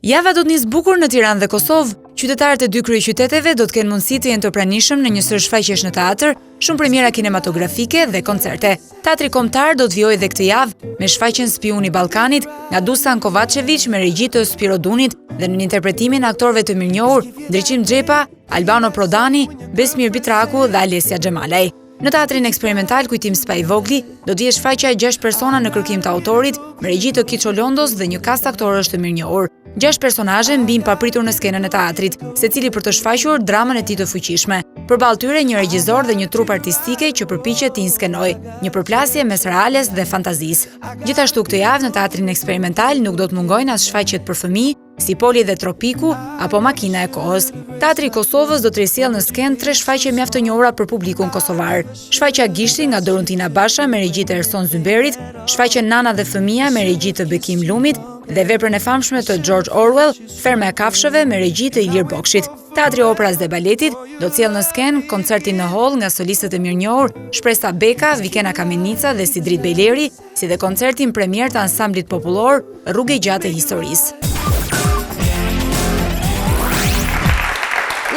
Java do të nisë bukur në Tiranë dhe Kosovë. Qytetarët e dy kryeqyteteve do të kenë mundësi të jenë të pranishëm në një sër shfaqjesh në teatr, shumë premiera kinematografike dhe koncerte. Teatri Kombëtar do të vijojë edhe këtë javë me shfaqjen Spiuni i Ballkanit nga Dusan Kovačević me regji të Spiro Dunit dhe në interpretimin e aktorëve të mirënjohur Ndriçim Xhepa, Albano Prodani, Besmir Bitraku dhe Alesia Xhemalaj. Në teatrin eksperimental Kujtim Spa i Vogli do të jetë shfaqja 6 persona në kërkim të autorit me regji të Kiço Londos dhe një kast aktorësh të mirënjohur. 6 personazhe mbijnë papritur në skenën e teatrit, secili për të shfaqur dramën e tij të fuqishme. Përballë tyre një regjisor dhe një trup artistike që përpiqet të inskenojë një përplasje mes reales dhe fantazisë. Gjithashtu këtë javë në teatrin eksperimental nuk do të mungojnë as shfaqjet për fëmijë, si Poli dhe Tropiku apo Makina e kohës. Teatri i Kosovës do të risjellë në skenë 3 shfaqje mjaft të njohura për publikun kosovar. Shfaqja Gishti nga Doruntina Basha me regji të Erson Zymberit, shfaqja Nana dhe fëmia me regji të Bekim Lumit dhe veprën e famshme të George Orwell, Ferma e Kafshëve me regji të Ilir Bokshit. Teatri Operas dhe Baletit do të sjellë në skenë koncertin në hall nga solistët e mirënjohur Shpresa Beka, Vikena Kamenica dhe Sidrit Bejleri, si dhe koncertin premier të ansamblit popullor Rrugë e Gjatë e Historisë.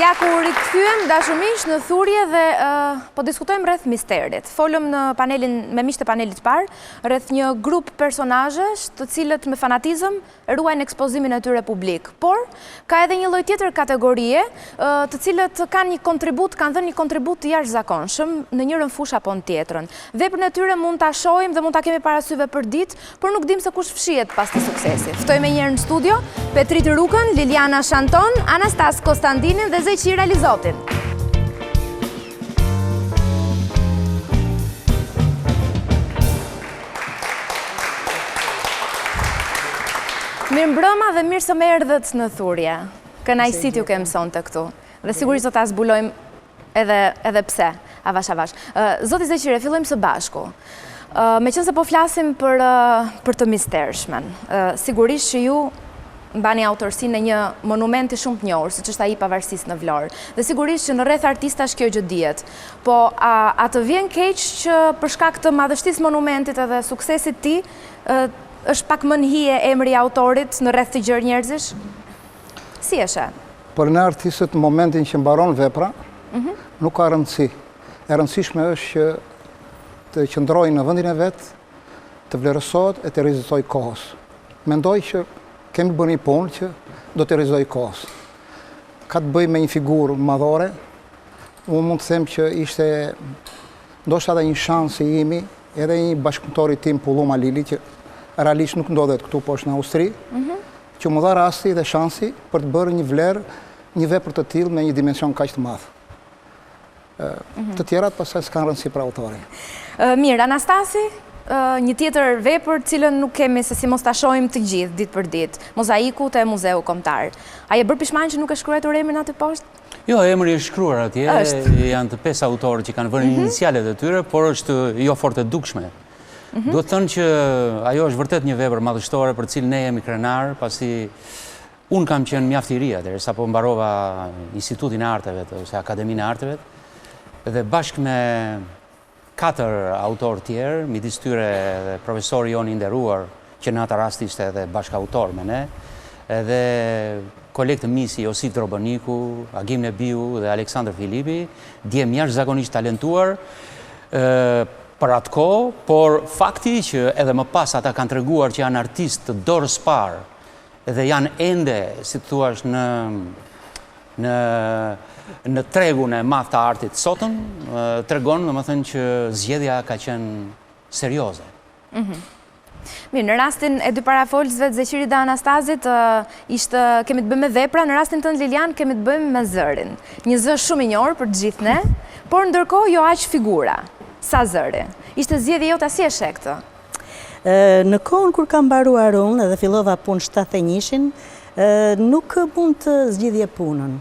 Ja ku rikëthyem dashumish në thurje dhe po diskutojmë rreth misterit. Folëm në panelin, me miqtë e panelit parë, rreth një grup personazhesh të cilët me fanatizëm ruajnë ekspozimin e tyre publik. Por, ka edhe një lloj tjetër kategorie të cilët kanë dhënë një kontribut të jashtëzakonshëm në njërin fushë apo në tjetrën. Veprën e tyre mund ta shohim dhe mund ta kemi parasyve për ditë, por nuk dim se kush fshihet pas të suksesit. Ftojmë një herë në studio Petrit Rukën, Liliana Shanton, Anastas Konstantinin dhe Zeqira Lizotin. Mirëmbrëma dhe mirë se më erdhët në thurje. Kënaqësi t'ju kem sonte këtu. Dhe sigurisht do ta zbulojmë edhe pse, avash. Zoti Zeqire, fillojmë së bashku. Meqense po flasim për të mistershmen, sigurisht që ju mbani autorsinë në një monumenti shumë të njohur, siç është ai i Pavarësisë në Vlorë. Dhe sigurisht që në rreth artistash kjo gjë dihet. Po a të vjen keq që për shkak të madhështisë monumentit edhe suksesit të tij është pak më në hije emri i autorit në rreth të gjerë njerëzish? Si është? Për në artistët në momentin që mbaron vepra, nuk ka rëndësi. E rëndësishme është që të qëndrojë në vendin e vet, të vlerësohet e të rezistoj kohës. Mendoj që kemi bërë një punë që do të rezistoj kohës. Ka të bëj me një figurë madhore, unë mund të them që ishte ndoshta edhe një shans i imi, edhe një bashkëpunëtori tim Pulluma Lili, që realisht nuk ndodhet këtu poshtë në Austri, që më dha rasti dhe shansi për të bërë një vepër të tillë me një dimension kaq të madh. Të tjerat pastaj s'kan rëndësi për autorin. Mirë, Anastasi, një tjetër vepër cilën nuk kemi se si mos ta shohim të gjithë ditë për ditë, Mozaiku te Muzeu Kombëtar. A je bërë pishman që nuk e shkruar emrin aty poshtë? Jo, emri është shkruar atje, janë të 5 autorë që kanë vënë inicialet e tyre, por është jo fort e dukshme. Duhet thënë që ajo është vërtet një vepër madhështore për cilë ne jemi krenar, pasi unë kam qenë mjaft i ri atëherë, sa po mbarova Institutin e Arteve, ose Akademinë e Arteve, dhe bashkë me 4 autorë tjerë, midis tyre dhe profesori jonë i nderuar, që në atë rast ishte edhe bashkë autor me ne, edhe kolegë të misi Josip Droboniku, Agim Nebiu dhe Aleksandr Filipi, djem jashtëzakonisht talentuar për atë kohë, por fakti që edhe më pas ata kanë treguar që janë artistë të dorës parë dhe janë ende, si të thuash, në tregun e madh të artit sotëm, tregon, domethënë që zgjedhja ka qenë serioze. Mirë, në rastin e dy parafolësve të Zeqiri dhe Anastazit, kemi të bëjmë me vepra, në rastin tënd Lilian, kemi të bëjmë me zërin. Një zë shumë i njohur për të gjithë ne, por ndërkohë jo aq figura, sa zëri. Ishte zgjedhja jote, si e sheh këtë? Në kohën kur kam mbaruar unë dhe fillova punë 71-shin, nuk mund të zgjidhje punën,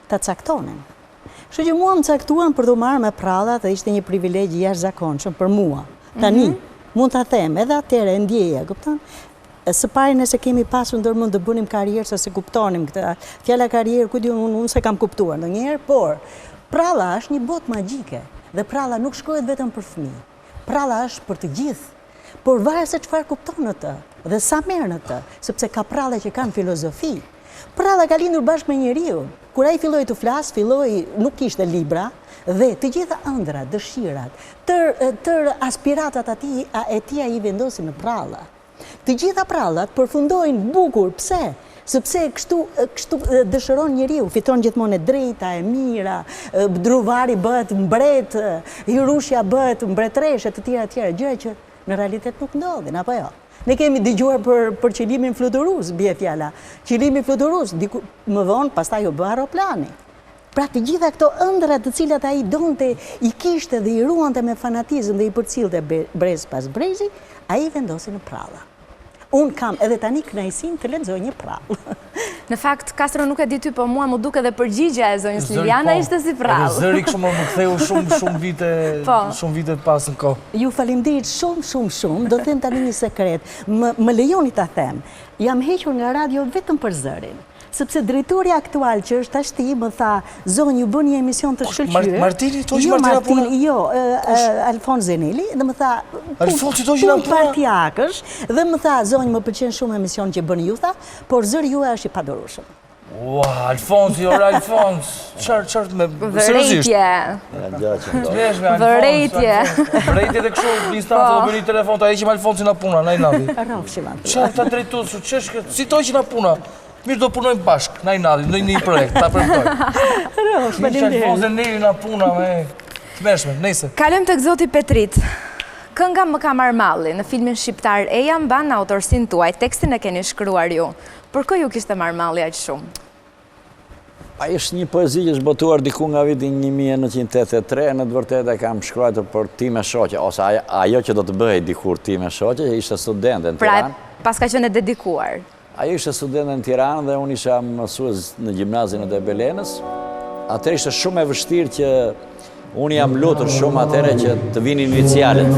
ta caktonin. Kështu që mua më caktuan për të marrë me prallat dhe ishte një privilegj jashtëzakonshëm për mua. Tani mund ta them, edhe atëherë e ndjeja, kupton? Së pari nëse kemi pasur ndërmend të bënim karrierë, se kuptonim këtë. Fjala karrierë, ku di unë se kam kuptuar ndonjëherë, por pralla është një botë magjike dhe pralla nuk shkrohet vetëm për fëmijë. Pralla është për të gjithë. Por varet se çfarë kupton në të dhe sa merr në të, sepse ka pralla që kanë filozofi. Pralla ka lindur bashkë me njeriu. Kur ai filloi të flas, nuk kishte libra, dhe të gjitha ëndrat, dëshirat, tër aspiratat e tij ai vendosin në pralla. Të gjitha prallat përfundojnë bukur, pse? Sepse kështu dëshiron njeriu, fiton gjithmonë e drejta, e mira, druvari bëhet mbret, hirushja bëhet mbretreshe, të tjera, gjëra që në realitet nuk ndodhin, apo jo? Ne kemi dëgjuar për qëllimin fluturus, bie fjala. Qëllimi fluturus, më vonë, pastaj u bë aeroplani. Pra të gjitha këto ëndra të cilat ai donte, i kishte dhe i ruante me fanatizëm dhe i përcillte brez pas brezi, ai vendosi në pralla. Unë kam edhe tani kënaqësinë të lexoj një prallë. Në fakt, Kastro nuk e di ty, po mua më duke dhe përgjigja e zonjës Liliana ishte si prallë. Zëri kështu më ktheu shumë vite pas në kohë. Ju faleminderit shumë, do të them tani një sekret. Më lejoni ta them. Jam hequr nga radio vetëm për zërin. Sepse drejtori aktual që është tashti më tha, zonjë, ju bën një emision të shkëlqyer. Martini, to që Martina puna? Jo, Alfons Zeneli, dhe më tha, Alfonsi to që na puna? Partiakësh, dhe më tha, zonjë, më pëlqen shumë emision që bën ju, tha, por zëri juaj është i padorueshëm. Ua, Alfonsi, Alfons, qartë me vërejtje. Vërejtje. Vërejtje dhe kështu, një instancë, do bëni telefon, ta heqim Alfonsi na puna, na i nadi. Qartë ta drejtues, si to që na puna? Mirë do punojmë bashkë, na i nadi, në një projekt, ta përmëtoj. Mirë që Alfonsi Neri na puna, të mërshme, nejse. Kalëm të Zoti Petrit. Kënga Më ka marrë malli, në filmin shqiptar Eja mban në autorsinë tuaj, tekstin e keni shkruar ju. Për kë ju kishte marrë malli aq shumë? Ai është një poezi që është botuar diku nga viti 1983, në të vërtetë e kam shkruar për Ti me shoqe, ose ajo që do të bëhej dikur Ti me shoqe, që ishte studente në Tiranë. Pra, pas ka qenë e dedikuar. Ajo ishte studente në Tiranë dhe unë isha mësues në gjimnazin e Debelenës. Atëherë ishte shumë e vështirë që unë jam lutur shumë atëherë që të vinë inicialet.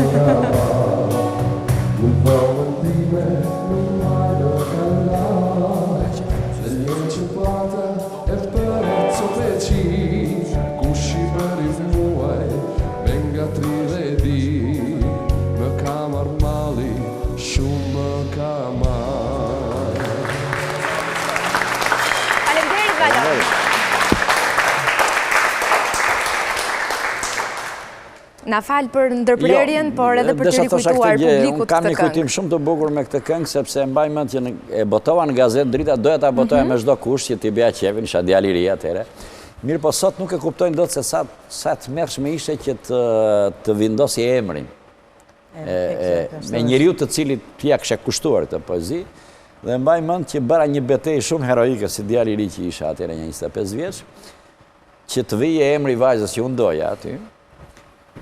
Na falë për ndërprerjen, por edhe për të rikujtuar publikut të kam një kujtim shumë të bukur me këtë këngë, sepse mbaj mend që e botova në gazetë drita, doja ta botoja me çdo kush që t'i bëja qefin, isha djalë i ri atëherë. Mirë, po sot nuk e kuptojnë dot se sa të mërshme ishte që të vendosi emrin me njeriu të cilit t'ia kisha kushtuar këtë poezi, dhe mbaj mend që bëra një betejë shumë heroike si djalë i ri që isha atëherë, një 25 vjeç, që të vije emri i vajzës që unë doja aty.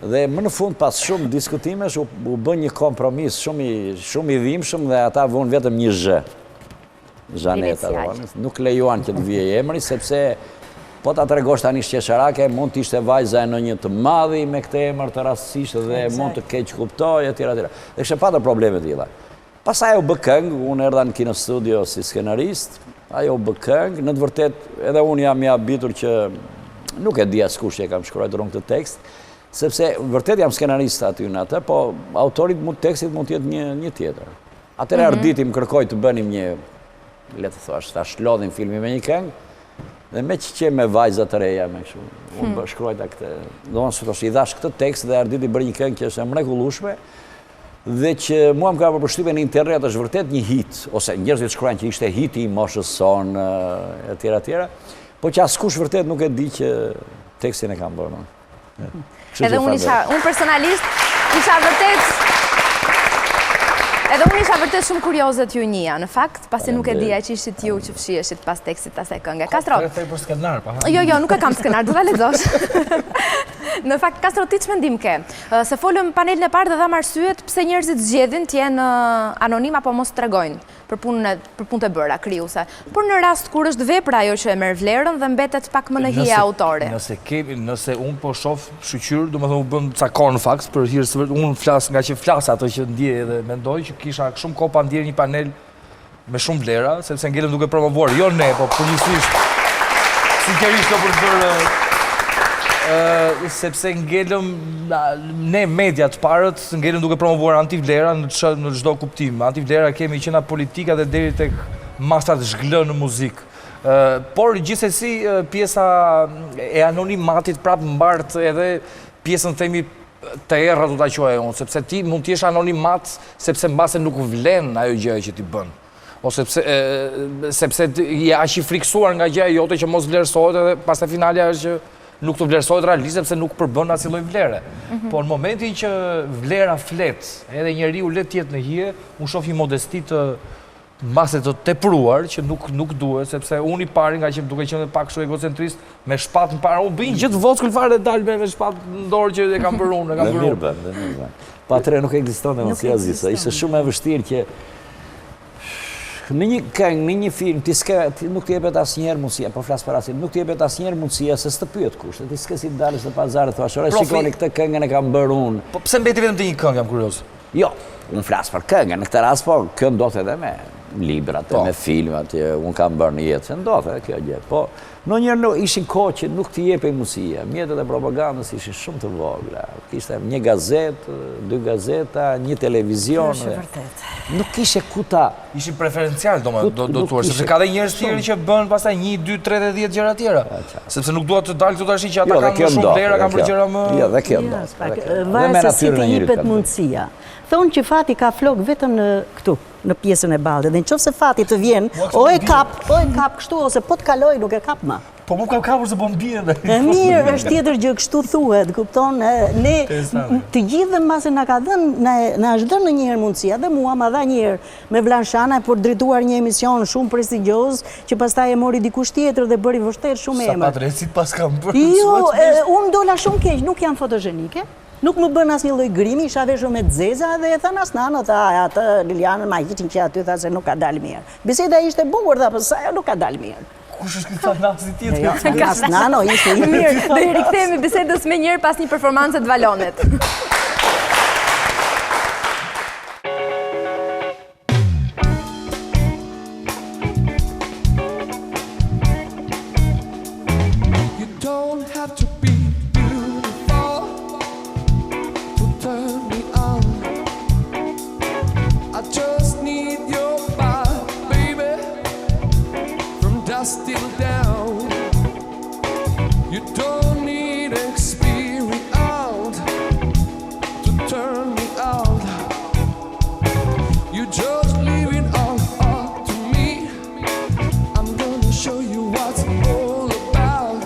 Dhe më në fund pas shumë diskutimesh u bën një kompromis shumë i dhimbshëm dhe ata vonë vetëm një zh. Zhaneta, nuk lejuan që të vijej emri sepse Po ta tregosh tani shqesharake, mund t'ishte vajza e në një të madhi me këtë emër të rastësisht dhe mund të keq kuptoj, etj. Dhe kështë patër probleme t'ila. Pastaj u bë këngë, unë erdha në Kino Studio si skenarist, ajo u bë këngë, në të vërtet edhe unë jam i habitur që nuk e di askush që e kam shkruar rrugë të tekst, sepse vërtet jam skenarist aty në atë, po autorit tekstit mund të jetë një tjetër. Atëherë arditi më kërkoj të bënim një, le të thash, ta shlodhim filmi me një këngë, dhe me që me vajzat të reja me kështu, unë shkruajta këtë, do në së i dhash këtë tekst dhe arditi bërë një këngë që është e mrekullueshme, dhe që mua më ka përshtypjen në internet është vërtet një hit, ose njerëzit shkruajnë që ishte hiti i moshës sonë, etj. Po që askush vërtet nuk e di që tekstin e kam bërë. Edhe unë personalisht isha vërtet... Edhe unë isha vërtet shumë kurioze t'ju njëja, në fakt, pasi nuk e dija që ishit ju që fshieshit pas tekstit asaj kënge. Kastro... për skenar, pa? Jo, nuk e kam skenar, du t'a lexosh. Në fakt, Kastro, ti që mendim ke? Se folëm panelin e parë dhe dham arsyet pse njerëzit zgjedhin t'jenë anonim apo mos t'tregojnë për punë të bëra, krijuese. Por në rast kur është vepra ajo që e merr vlerën dhe mbetet pak më në hije autore. Nëse unë po shoh shqyr, domethënë u bën ca kohë në fakt për hir se unë flas nga që flas ato që ndjej dhe mendoj që kisha shumë kohë pa ndjer një panel me shumë vlera, sepse ngelem duke promovuar, jo ne, po përgjithsisht sinqerisht për të bërë sepse ngelëm ne media të parët, ngelëm duke promovuar antivlera në çdo kuptim. Antivlera kemi qena politika dhe deri tek masat zhglë në muzikë. Por gjithsesi pjesa e anonimatit prap mbart edhe pjesën themi të errët do ta quaj unë, sepse ti mund të jesh anonimat sepse mbase nuk vlen ajo gjë që ti bën. Ose sepse je aq i friksuar nga gjëja jote që mos vlerësohet edhe pastaj finalja është që nuk të vlerësohet realisht sepse nuk përbën asnjë lloj vlere. Po në momentin që vlera flet, edhe njeriu le të jetë në hije, unë shoh një modesti të mbase të tepruar që nuk duhet, sepse unë i pari nga që duke qenë pak kështu egocentrist, me shpatë në parë, u bëj gjithë vockul fare dhe dal me shpatë në dorë që e kam bërë unë, Dhe mirë. Po atëherë nuk ekziston demokracia, ishte shumë e vështirë që në një këngë, në një film, nuk t'i jepet asnjëherë mundësia, po flas për asnjë, nuk t'i jepet asnjëherë mundësia se s'të pyet kush, ti s'ke si të dalësh në pazar të thuash, ore shikoni këtë këngën e kam bërë unë. Po pse mbeti vetëm te një këngë, jam kurioz? Jo, unë flas për këngën, në këtë rast po kjo ndodhet edhe me librat, me filmat, unë kam bërë në jetë, se ndodhet kjo gjë. Po ndonjëherë ishin kohë që nuk t'i jepej mundësia, mjetet e propagandës ishin shumë të vogla. Kishte një gazetë, 2 gazeta, një televizion. Nuk kishe ku ta. Ishin preferencial, do thuar, sepse ka dhe njerëz tjerë që bën pastaj 1, 2, 3 dhe 10 gjëra tjera. Sepse nuk dua të dalë këtu tash që ata kanë më shumë vlera, kanë bërë gjëra më. Jo, dhe kjo do. Varet se si të jepet mundësia. Thonë që fati ka flok vetëm në këtu, në pjesën e ballë. Dhe nëse fati të vjen, o e kap kështu ose po të kaloj nuk e kap më. Po mu kam kapur se po mbien. Mirë, është tjetër gjë, kështu thuhet, kupton? Ne të gjithë mbase na ka dhënë, na është dhënë ndonjëherë mundësia, dhe mua ma dha një herë me Blanchana për drejtuar një emision shumë prestigjioz që pastaj e mori dikush tjetër dhe bëri vështet shumë emër. Sa patrecit pas kam bërë. Jo, unë dola shumë keq, nuk jam fotogjenike. Nuk më bën asnjë lloj grimi, isha veshur me zeza dhe e than asnano, atë Lilianën ma hiqin që aty tha se nuk ka dalë mirë. Biseda ishte bukur, tha, po sa ajo nuk ka dalë mirë. Kush është këtë nasi tjetër? Asnano ishte i mirë. Do i rikthehemi bisedës më njëherë pas një performance të Valonit. You don't have to be turn me on. I just need your body, baby, from dusk till down. You don't need experience to turn me on. You just leave it all up to me. I'm gonna show you what's all about.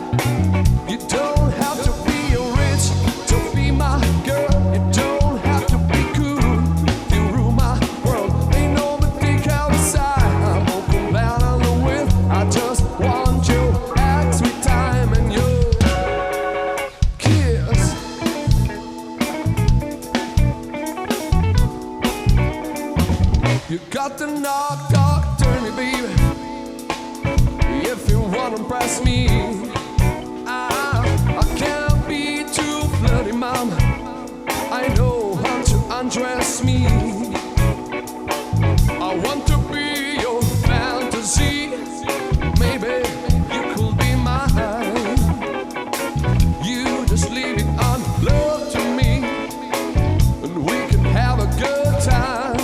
You don't have to be rich to be my girl. You got to knock, turn me, baby. If you wanna impress me, undress me. I want to be your fantasy. Maybe you could be mine. You just leave it on love to me, and we can have a good time.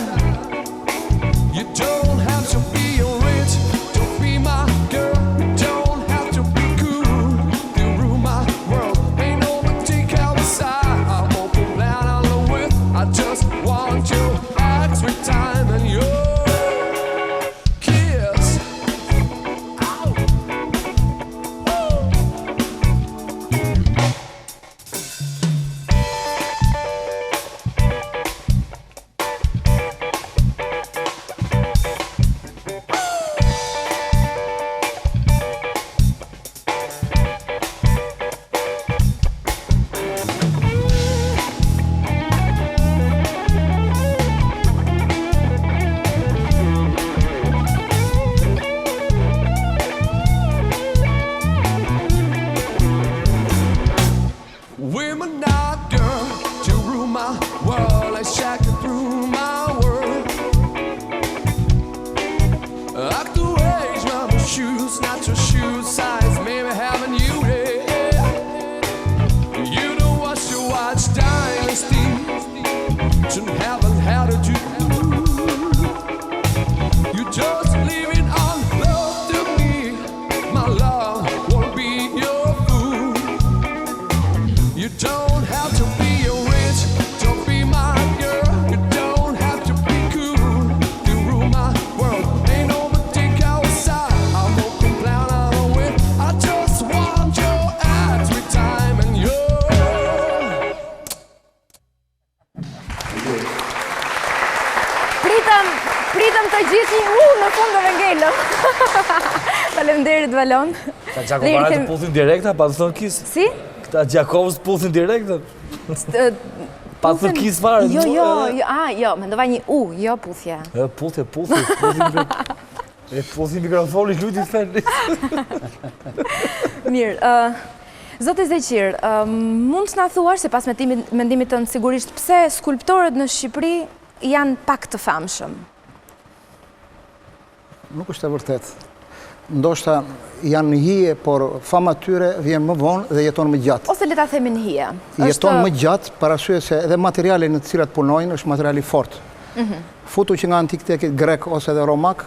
You don't have to be rich to be my girl. You don't have to be cool to rule my world. Ain't no boutique outside. I'm open down on the width. I just want you act with time and your kiss. Ow. Women not girl to rule my world, like shaking through my world. Like the age, not my shoes, not your shoe size, maybe having you there. You don't watch to watch Dynasty, shouldn't haven't had to do. You just leave it on love to me, my love won't be your fool. You don't have to be rich to be my girl. You don't have to be cool to rule my world. Ain't no boutique outside. I'm open down on the wind. I just want your act with time and your. Pritëm të gjithë një në fund dhe ngelëm. Faleminderit Valon. Ta Gjakovara të puthin direkta, pa të thonë kisë. Si? Këta Gjakovës puthin direkta. Pa të thonë kisë fare. Jo, mendova një jo puthje. Puthje. Puthin mikrofoni, luti feli. Mirë, Zote Zeqir, mund të na thuash, se pas mendimit tënd sigurisht, pse skulptorët në Shqipëri janë pak të famshëm? Nuk është e vërtet. Ndoshta janë në hije, por fama tyre vjen më vonë dhe jeton më gjatë. Ose le ta themi në hije. Jeton më gjatë, për arsye se edhe materiali në të cilat punojnë është materiali fort. Futu që nga antikitetit grek ose edhe romak,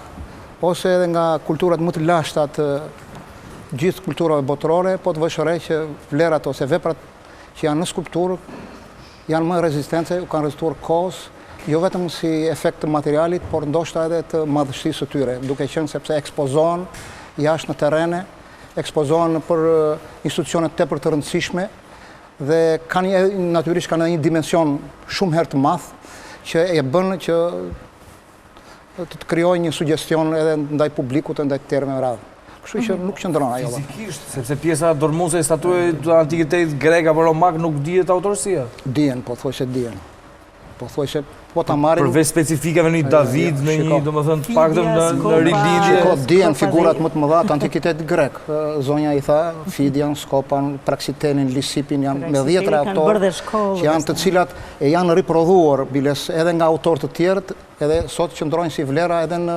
ose edhe nga kulturat më të lashta të gjithë kulturave botërore, po të vëshëre që vlerat ose veprat që janë në skulpturë janë më rezistente, u kanë rezistuar kohës, jo vetëm si efekt të materialit, por ndoshta edhe të madhështisë së tyre, duke qenë sepse ekspozohen jashtë në terrene, ekspozohen për institucione tepër të rëndësishme dhe natyrisht kanë një dimension shumë herë të madh që e bën që të krijojë një sugjestion edhe ndaj publikut e ndaj terme me radhë. Kështu që nuk qëndron ajo. Fizikisht, sepse pjesa dormuese e statueve të antikitetit grek apo romak nuk dihet autorësia. Dihen, po thoshe dihen. Po thoshe po ta marrin përveç specifikave në një David, në një, domethënë, të paktën në rilindje. Shiko, dihen figurat më të mëdha të antikitetit grek. Zonja i tha, Fidian, Skopan, Praxitenin, Lisipin, janë me 10 autorë që janë të cilat e janë riprodhuar biles edhe nga autorë të tjerë, edhe sot qëndrojnë si vlera edhe në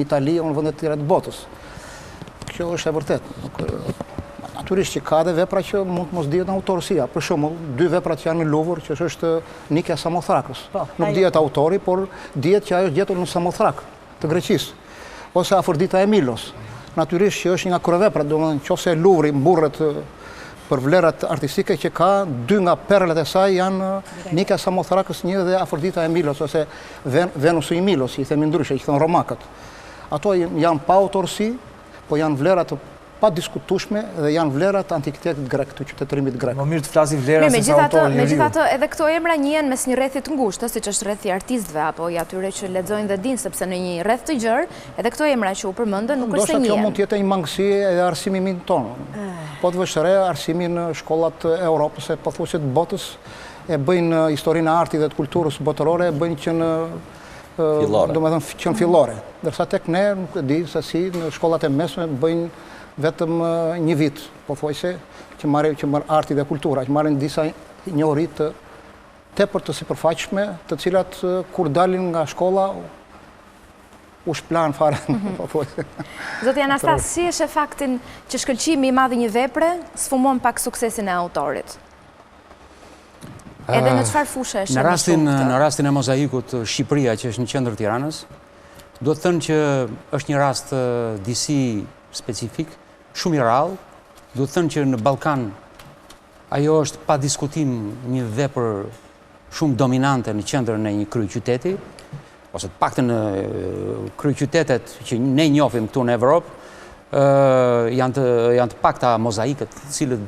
Itali o në vendet të tjera të botës. Kjo është e vërtet. Natyrisht që ka dhe vepra që mund të mos dihet në autorësia. Për shembull, 2 vepra që janë në Luvër, që është Nikja Samothrakës. Nuk dihet autori, por dihet që ajo është gjetur në Samothrak të Greqisë. Ose Afrodita e Milos. Natyrisht që është një nga kryeveprat, domethënë nëse Luvri mburret për vlerat artistike që ka, 2 nga perlet e saj janë Nikja Samothrakës 1 dhe Afrodita e Milos, ose Venusi i Milos, i themi ndryshe, i thon romakët. Ato janë pa autorësi, po janë vlerat pa diskutueshme dhe janë vlerat antikitetit grek, të qytetërimit grek. Më mirë të flasim vlera se sa autor njeriu. Megjithatë, edhe këto emra njihen mes një rrethi të ngushtë, siç është rrethi i artistëve apo i atyre që lexojnë dhe dinë, sepse në një rreth të gjerë, edhe këto emra që u përmendën nuk është se njihen. Kjo mund të jetë një mangësi edhe arsimimin tonë. Po të vështëre arsimin në shkollat e Europës e pothuajse të botës e bëjnë historinë e artit dhe të kulturës botërore, e bëjnë që në fillore. Ndërsa tek ne, nuk e di se si, në shkollat e mesme bëjnë vetëm një vit, pothuajse, që marrin arti dhe kultura, që marrin disa njohuri të tepër të sipërfaqshme, të cilat kur dalin nga shkolla u shplan fare. Zoti Anastas, si është faktin që shkëlqimi i madh i një vepre sfumon pak suksesin e autorit? Edhe në çfarë fushë është? Në rastin e mozaikut Shqipëria, që është në qendër Tiranës, do të thënë që është një rast disi specifik, shumë i rrallë. Do të thënë që në Ballkan ajo është pa diskutim një vepër shumë dominante në qendrën e një kryeqyteti, ose të paktën në kryeqytetet që ne njohim këtu në Evropë, janë të pakta mozaikët, të cilët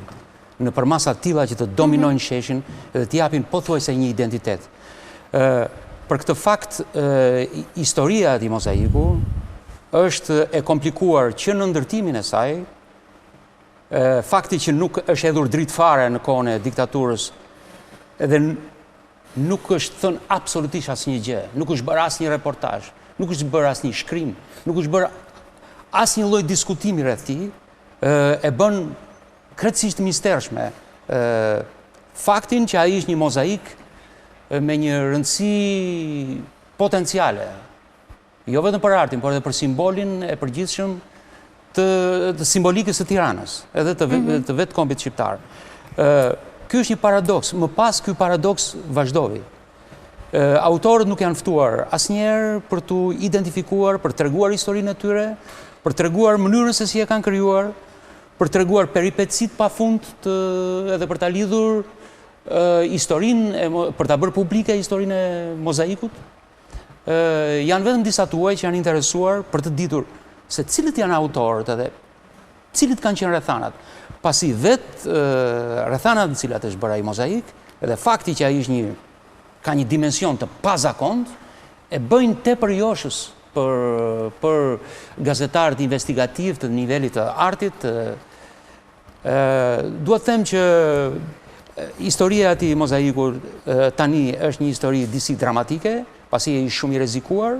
në përmasa tilla që të dominojnë sheshin dhe të japin pothuajse një identitet. Për këtë fakt, historia e mozaiku është e komplikuar që në ndërtimin e saj, fakti që nuk është hedhur dritë fare në kohën e diktaturës, edhe nuk është thënë absolutisht asnjë gjë, nuk është bërë asnjë reportazh, nuk është bërë asnjë shkrim, nuk është bërë asnjë lloj diskutimi rreth tij, e bën krejtësisht mistershme faktin që ai është një mozaik me një rëndësi potenciale, jo vetëm për artin, por edhe për simbolin e përgjithshëm të simbolikës së Tiranës, edhe të vetë kombit shqiptar. Ky është një paradoks, më pas ky paradoks vazhdoi. Autorët nuk janë ftuar asnjëherë për t'u identifikuar, për treguar historinë e tyre, për treguar mënyrën se si e kanë krijuar, për treguar peripetësit pafund edhe për ta lidhur historinë, për ta bërë publike historinë e mozaikut. Janë vetëm disa tuaj që janë interesuar për të ditur se cilët janë autorët edhe cilët kanë qenë rrethanat. Pasi vetë rrethanat në cilat është bërë ai mozaik, edhe fakti që ai ka një dimension të pazakont, e bëjnë tepër joshës për gazetarët investigativ të nivelit të artit. Duhet them që historia e atij mozaiku tani është një histori disi dramatike, pasi është shumë i rrezikuar,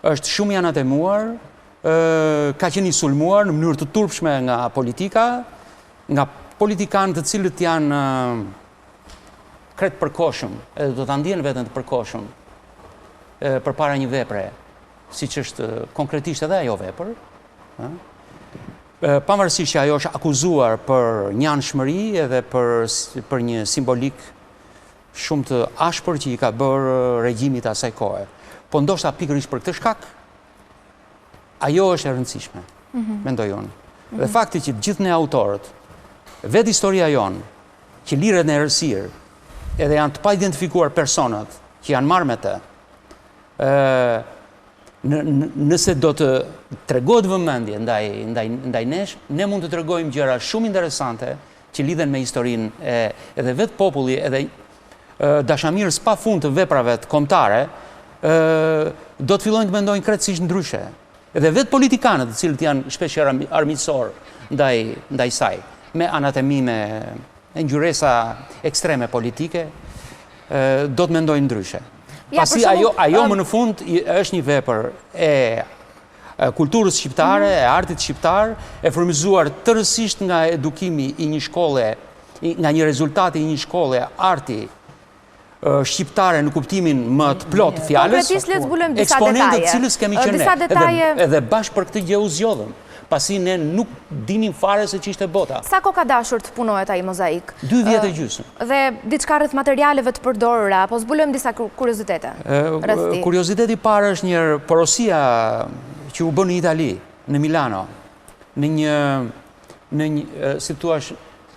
është shumë i anatemuar, ka qenë i sulmuar në mënyrë të turpshme nga politika, nga politikanë të cilët janë kretë përkohshëm, edhe do ta ndjenë veten të përkohshëm përpara një vepre, siç është konkretisht edhe ajo vepër, pavarësisht që ajo është akuzuar për një anshmëri edhe për një simbolik shumë të ashpër që i ka bërë regjimit asaj kohe. Po ndoshta pikërisht për këtë shkak, ajo është e rëndësishme, mendoj unë. Dhe fakti që gjithë ne autorët, vetë historia jonë, që liret në errësirë, edhe janë të pa identifikuar personat që janë marrë me të, nëse do të tregohet vëmendje ndaj nesh, ne mund të tregojmë gjëra shumë interesante që lidhen me historinë edhe vetë populli, edhe dashamirës pa fund të veprave të kombëtare, do të fillojnë të mendojnë krejtësisht ndryshe. Edhe vetë politikanët, të cilët janë shpeshherë armiqësor ndaj saj, me anatemi, me ngjyresa ekstreme politike, do të mendojnë ndryshe. Pasi ajo më në fund është një vepër e kulturës shqiptare, e artit shqiptar, e furnizuar tërësisht nga edukimi i një shkolle, nga një rezultati i një shkolle arti shqiptare në kuptimin më të plot fjalës, eksponentët të cilës kemi qenë ne, edhe bashkë për këtë gjë u zgjodhëm, pasi ne nuk dinim fare se ç'ishte bota. Sa kohë ka dashur të punohet ai mozaik? 2 vjet e gjysmë. Dhe diçka rreth materialeve të përdorura, apo zbulojmë disa kuriozitete? Kurioziteti i parë është një porosia që u bën në Itali, në Milano, në një si thua,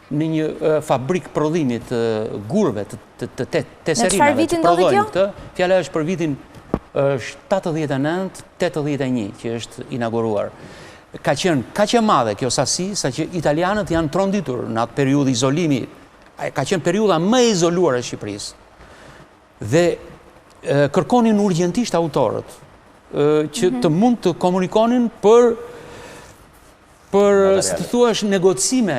në një fabrik prodhimi të gurëve, të teserinave, të prodhojnë këtë. Fjala është për vitin 79-81 që është inauguruar. Ka qenë kaq e madhe kjo sasi, sa që italianët janë tronditur në atë periudhë izolimi. Ka qenë periudha më e izoluar e Shqipërisë. Dhe kërkonin urgjentisht autorët që të mund të komunikonin për si të thuash, negocime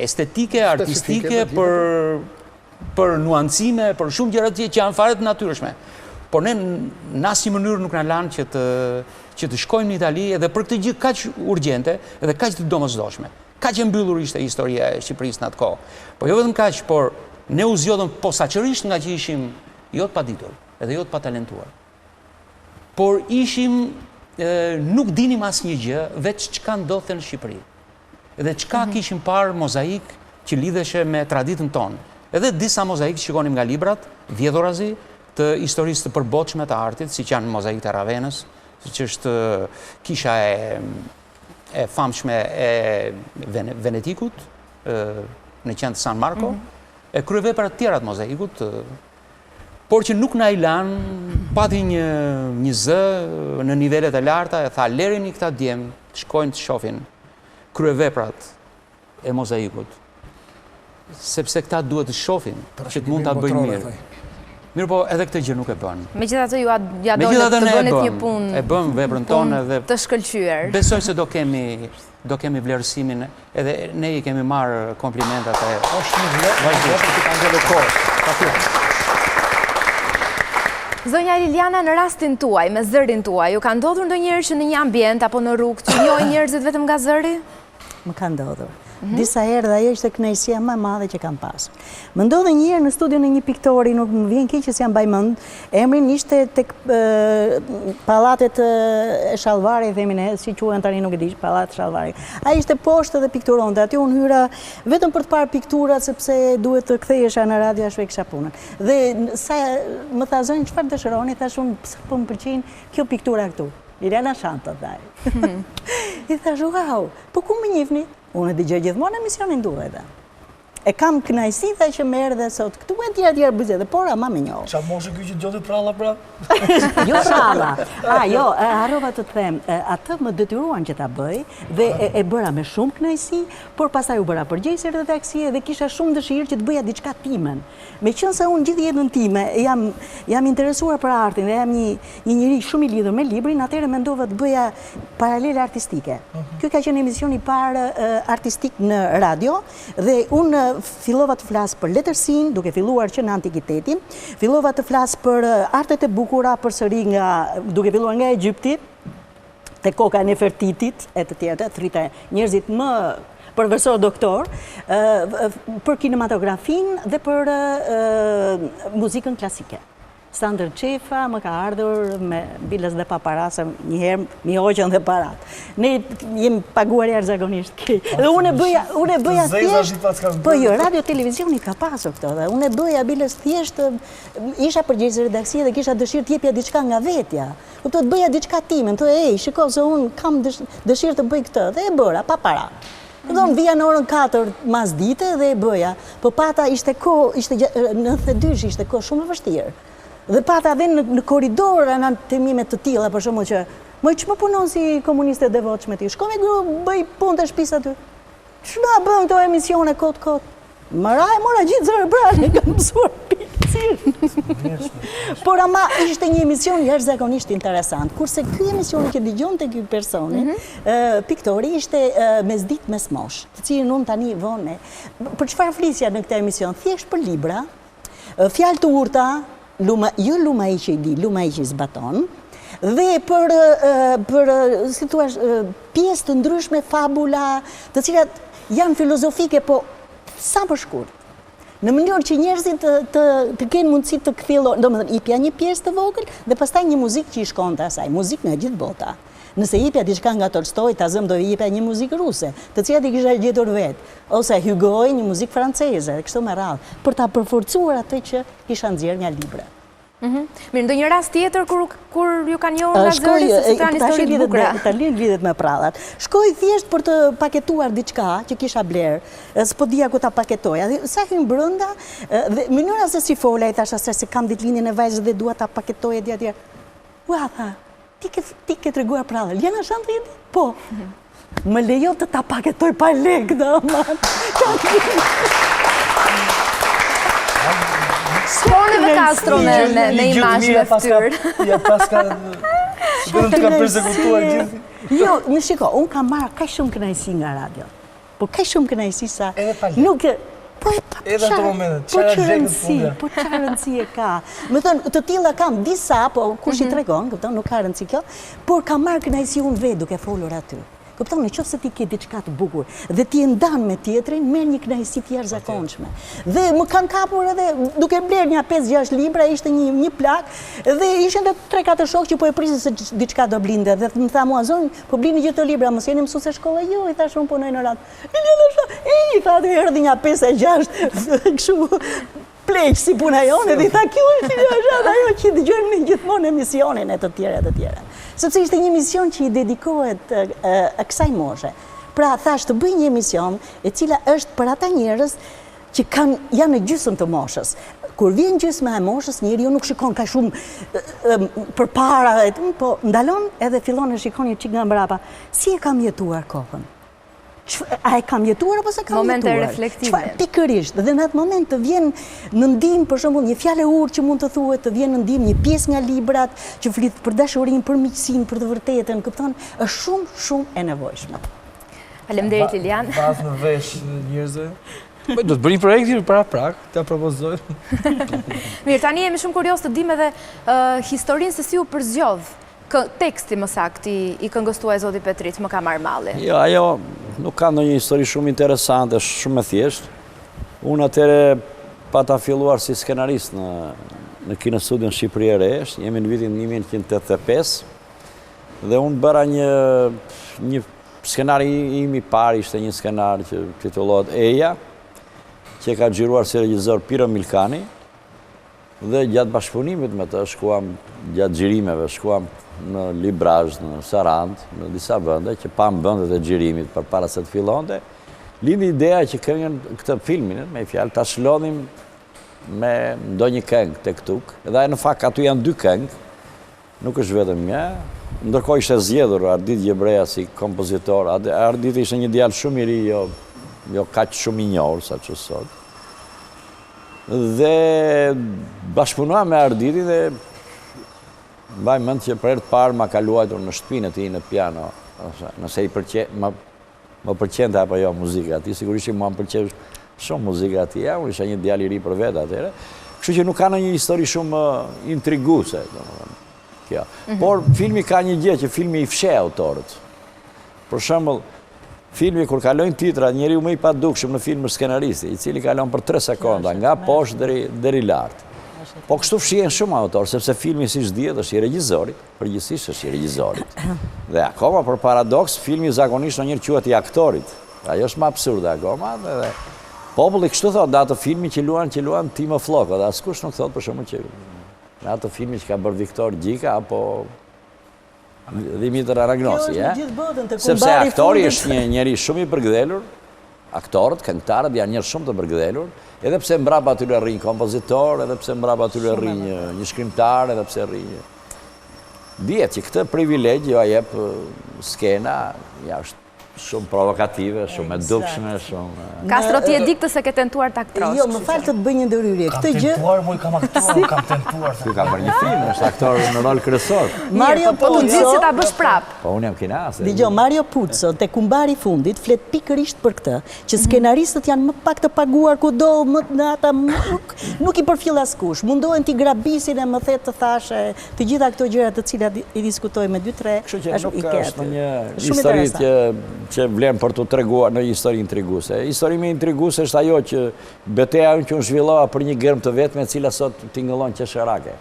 estetike, artistike, për nuancime, për shumë gjëra që janë fare të natyrshme. Por ne në asnjë mënyrë nuk na lanë që të shkojmë në Itali, edhe për këtë gjë kaq urgjente edhe kaq të domosdoshme. Kaq e mbyllur ishte historia e Shqipërisë në atë kohë. Po jo vetëm kaq, por ne u zgjodhëm posaçërisht nga që ishim jo të paditur, edhe jo të patalentuar. Por ishim, nuk dinim asnjë gjë, veç çka ndodhte në Shqipëri. Edhe çka kishim parë mozaik që lidheshe me traditën tonë. Edhe disa mozaik që shikonim nga librat, vjedhurazi të historisë të përbotshme të artit, si që janë mozaik të Ravenës, si që është kisha e famshme e Venetikut, në qendër San Marco, e kryevepra të tjera të mozaikut, por që nuk na i lanë, pati një zë në nivelet e larta, e tha, lerini këta djemë, shkojnë të shofin kryeveprat e mozaikut, sepse këta duhet të shofin, që të mund të bëjnë mirë. Mirë po, edhe këtë gjë nuk e bënë. Megjithatë ju ja dole të bënit një punë. E bëm veprën tonë edhe të shkëlqyer. Besoj se do kemi vlerësimin, edhe ne i kemi marrë komplimentat e... Është një vlerë që ka ngellë kohë. Zonja Liliana, në rastin tuaj, me zërin tuaj, ju ka ndodhur ndonjëherë që në një ambient apo në rrugë që njohin njerëzit vetëm nga zëri? Më ka ndodhur. Disa herë dhe ajo ishte kënaqësia më e madhe që kam pasur. Më ndodhi një herë në studion e një piktori, nuk më vjen keq që s'jam mbaj mend, emrin ishte tek pallatet e Shallvarit, themi ne, si quhen tani nuk e di, pallat Shallvarit. Ai ishte poshtë dhe pikturonte. Aty unë hyra vetëm për të parë pikturat sepse duhet të kthehesha në radio ashtu e kisha punën. Dhe sa më tha zonjë çfarë dëshironi, thash unë po më pëlqen kjo piktura këtu. Liliana Shanta dhaj. I thash, wow, po ku më njihni? Unë e dëgjoj gjithmonë emisionin tuaj dhe. E kam kënaqësi tha që më erdhe sot këtu e tjera bëzete, por ama më njoh. Qa moshë ky që dëgjoni pralla pra? Jo pralla. Jo, harrova të them, atë më detyruan që ta bëj dhe e bëra me shumë kënaqësi, por pastaj u bëra përgjegjëse redaksie dhe kisha shumë dëshirë që të bëja diçka timen. Meqense unë gjithë jetën time jam interesuar për artin dhe jam një njeri shumë i lidhur me librin, atëherë mendova të bëja paralele artistike. Ky ka qenë emisioni i parë artistik në radio dhe unë fillova të flas për letërsinë, duke filluar që në antikitetin, fillova të flas për artet e bukura përsëri duke filluar nga Egjipti, te koka e Nefertitit e të tjerë, thritë njerëzit më profesor doktor, për kinematografinë dhe për muzikën klasike. Sander Qefa më ka ardhur me biles dhe paparasë, njëherë mi hoqën dhe parat. Ne jemi paguar jashtëzakonisht keq. Dhe unë e bëja thjesht, po jo, radio televizioni ka pasur këto, dhe unë e bëja biles thjesht, isha përgjegjëse redaksie dhe kisha dëshirë të jepja diçka nga vetja. Do të bëja diçka time, të shiko se unë kam dëshirë të bëj këtë, dhe e bëra pa para. Do në vija në orën 4 mas dite dhe e bëja, po pata ishte kohë, 92 ishte kohë shumë e vështirë. Dhe pata dhe në koridor në temimet të tilla, për shembull që që më punon si komuniste devotshme ti, shko me gru, bëj punë të shtëpisë aty. Ç'na bën këto emisione kot? Mora gjithë zërë brane, kam mësuar pikësirë. Por ama ishte një emision jashtëzakonisht interesant, kurse ky emision që dëgjonte ky personi, piktori ishte mesditë mes mosh, të cilin unë tani vonë. Për çfarë flisja në këtë emision? Thjesht për libra, fjalë të urta, jo lumai që i di, lumai që i zbaton, dhe për si thua, pjesë të ndryshme, fabula, të cilat janë filozofike, po sa më shkurt. Në mënyrë që njerëzit të kenë mundësi të kthjellojnë, domethënë i pja një pjesë të vogël dhe pastaj një muzikë që i shkonte asaj, muzikë nga gjithë bota. Nëse jepja diçka nga Tolstoj, tazëm do jepja një muzikë ruse, të cilat i kisha gjetur vetë, ose Hugo, një muzikë franceze, kështu me radhë, për ta përforcuar atë që kisha nxjerrë nga libra. Mirë, ndonjë rast tjetër kur ju kanë njohur nga zëri se kanë histori të bukura. Tani lidhet me prallat. Shkoj thjesht për të paketuar diçka që kisha bler, s'po dija ku ta paketoja. Sa hyn brenda, dhe mënyra se si fola i thash se kam ditëlindjen e vajzës dhe dua ta paketoj etj. Ua tha, ti ke treguar prallat. Liliana Shanta jeti? Po. Më lejo të ta paketoj pa lekë, aman. Shkone me Castro me imazh me fytyrë. Ja paska të ka përsekutuar gjithë. Jo, në shiko, unë kam marrë kaq shumë kënaqësi nga radio. Po kaq shumë kënaqësi sa nuk edhe ato momente, çfarë gjë po çfarë rëndësi e ka. Më thënë, të tilla kam disa, po kush i tregon, kupton, nuk ka rëndësi kjo, por kam marrë kënaqësi unë vetë duke folur aty. Kupton, në qoftë se ti ke diçka të bukur dhe ti e ndan me tjetrin, merr një kënaqësi të jashtëzakonshme. Dhe më kanë kapur edhe duke bler një 5-6 libra, ishte një plak dhe ishin edhe 3-4 shokë që po e prisin se diçka do blinde dhe më tha mua zonë, po blini gjithë të libra, mos jeni mësuese shkolla jo, i thash unë punoj në radhë. I tha atë erdhi një 5-6 kështu pleq si puna jonë dhe i tha kjo është ajo që dëgjojmë gjithmonë emisionin e të tjera. Sepse ishte një emision që i dedikohet kësaj moshe. Pra thash të bëj një emision e cila është për ata njerëz që janë në gjysmë të moshës. Kur vjen gjysma e moshës, njeriu nuk shikon ka shumë përpara, po ndalon edhe fillon të shikon një çik nga mbrapa. Si e kam jetuar kohën? A e kam jetuar apo se kam jetuar? Momente reflektive. Pikërisht, dhe në atë moment të vjen në ndim, për shembull, një fjalë urtë që mund të thuhet, të vjen në ndim një pjesë nga librat që flit për dashurinë, për miqësinë, për të vërtetën, kupton? Është shumë e nevojshme. Faleminderit Lilian. Pas në vesh njerëzve. Do të bëni projekti para prak, ta propozoj. Mirë, tani jemi shumë kurioz të dim edhe historinë se si u përzgjodh teksti më saktë i këngës tuaj Zoti Petrit, më ka marrë malli. Jo, ajo nuk ka ndonjë histori shumë interesante, është shumë e thjeshtë. Unë atëre pa ta filluar si skenarist në Kinostudion Shqipëri e Re, jemi në vitin 1985, dhe unë bëra një skenar im i parë, ishte një skenar që titullohet Eja, që ka xhiruar si regjisor Piro Milkani, dhe gjatë bashkëpunimit me të shkuam, gjatë xhirimeve, shkuam në Librazh, në Sarand, në disa vende, që pam vendet e xhirimit përpara se të fillonte, lindi ideja që këngën këtë filmin, me fjalë, ta shlodhim me ndonjë këngë tek tuk, edhe në fakt aty janë 2 këngë, nuk është vetëm një, ndërkohë ishte zgjedhur Ardit Gjebreja si kompozitor, Ardit ishte një djalë shumë i ri, jo kaq shumë i njohur sa që sot. Dhe bashkëpunuam me Arditin dhe mbaj mend që për herë të parë ma ka luajtur në shtëpinë e tij në piano, nëse më pëlqente apo jo muzika e tij, sigurisht që mua më pëlqeu shumë muzika e tij, unë isha një djalë i ri për vetë atëherë, kështu që nuk ka ndonjë histori shumë intriguese, domethënë. Kjo. Por filmi ka një gjë që filmi i fsheh autorët. Për shembull, filmi kur kalojnë titrat, njeriu më i padukshëm në film është skenaristi, i cili kalon për 3 sekonda nga poshtë deri lart. Po kështu fshihen shumë autorë, sepse filmi siç dihet është i regjisorit, përgjithsisht është i regjisorit. Dhe akoma për paradoks, filmi zakonisht ndonjëherë quhet i aktorit. Ajo është më absurde akoma, dhe populli kështu thotë atë filmi që luan Timo Floko, dhe askush nuk thotë për shembull që në atë filmi që ka bërë Viktor Gjika apo Dimitër Aragnosi, sepse aktori është një njeri shumë i përgdhelur, aktorët, këngëtarët janë njerëz shumë të përgdhelur, edhe pse mbrapa aty rrin kompozitor, edhe pse mbrapa aty rrin një shkrimtar, edhe pse rrin. Dihet që këtë privilegj ja jep skena, ja është shumë provokative, shumë e dukshme, shumë... Kastro, ti e di këtë se ke tentuar të aktrosh. Jo, më falë të të bëj një ndërhyrje. Kam tentuar, mu i kam aktuar, kam tentuar. Ty ka bërë një film, është aktor në rol kryesor. Mario Po të gjithë Puzo, si ta bësh prap. Po unë jam kinase. dëgjoj, Mario Puzo, te Kumbari fundit, flet pikërisht për këtë, që skenaristët janë më pak të paguar kudo, më në ata nuk i përfill askush. Mundohen t'i grabisin e më the të thashe, të gjitha këto gjëra të cilat i diskutoj me 2-3. Kështu që nuk është një histori që vlen për të treguar në një histori intriguese. Histori më intriguese është ajo që betejë që unë zhvillova për një gërm të vetme e cila sot tingëllon qesharake.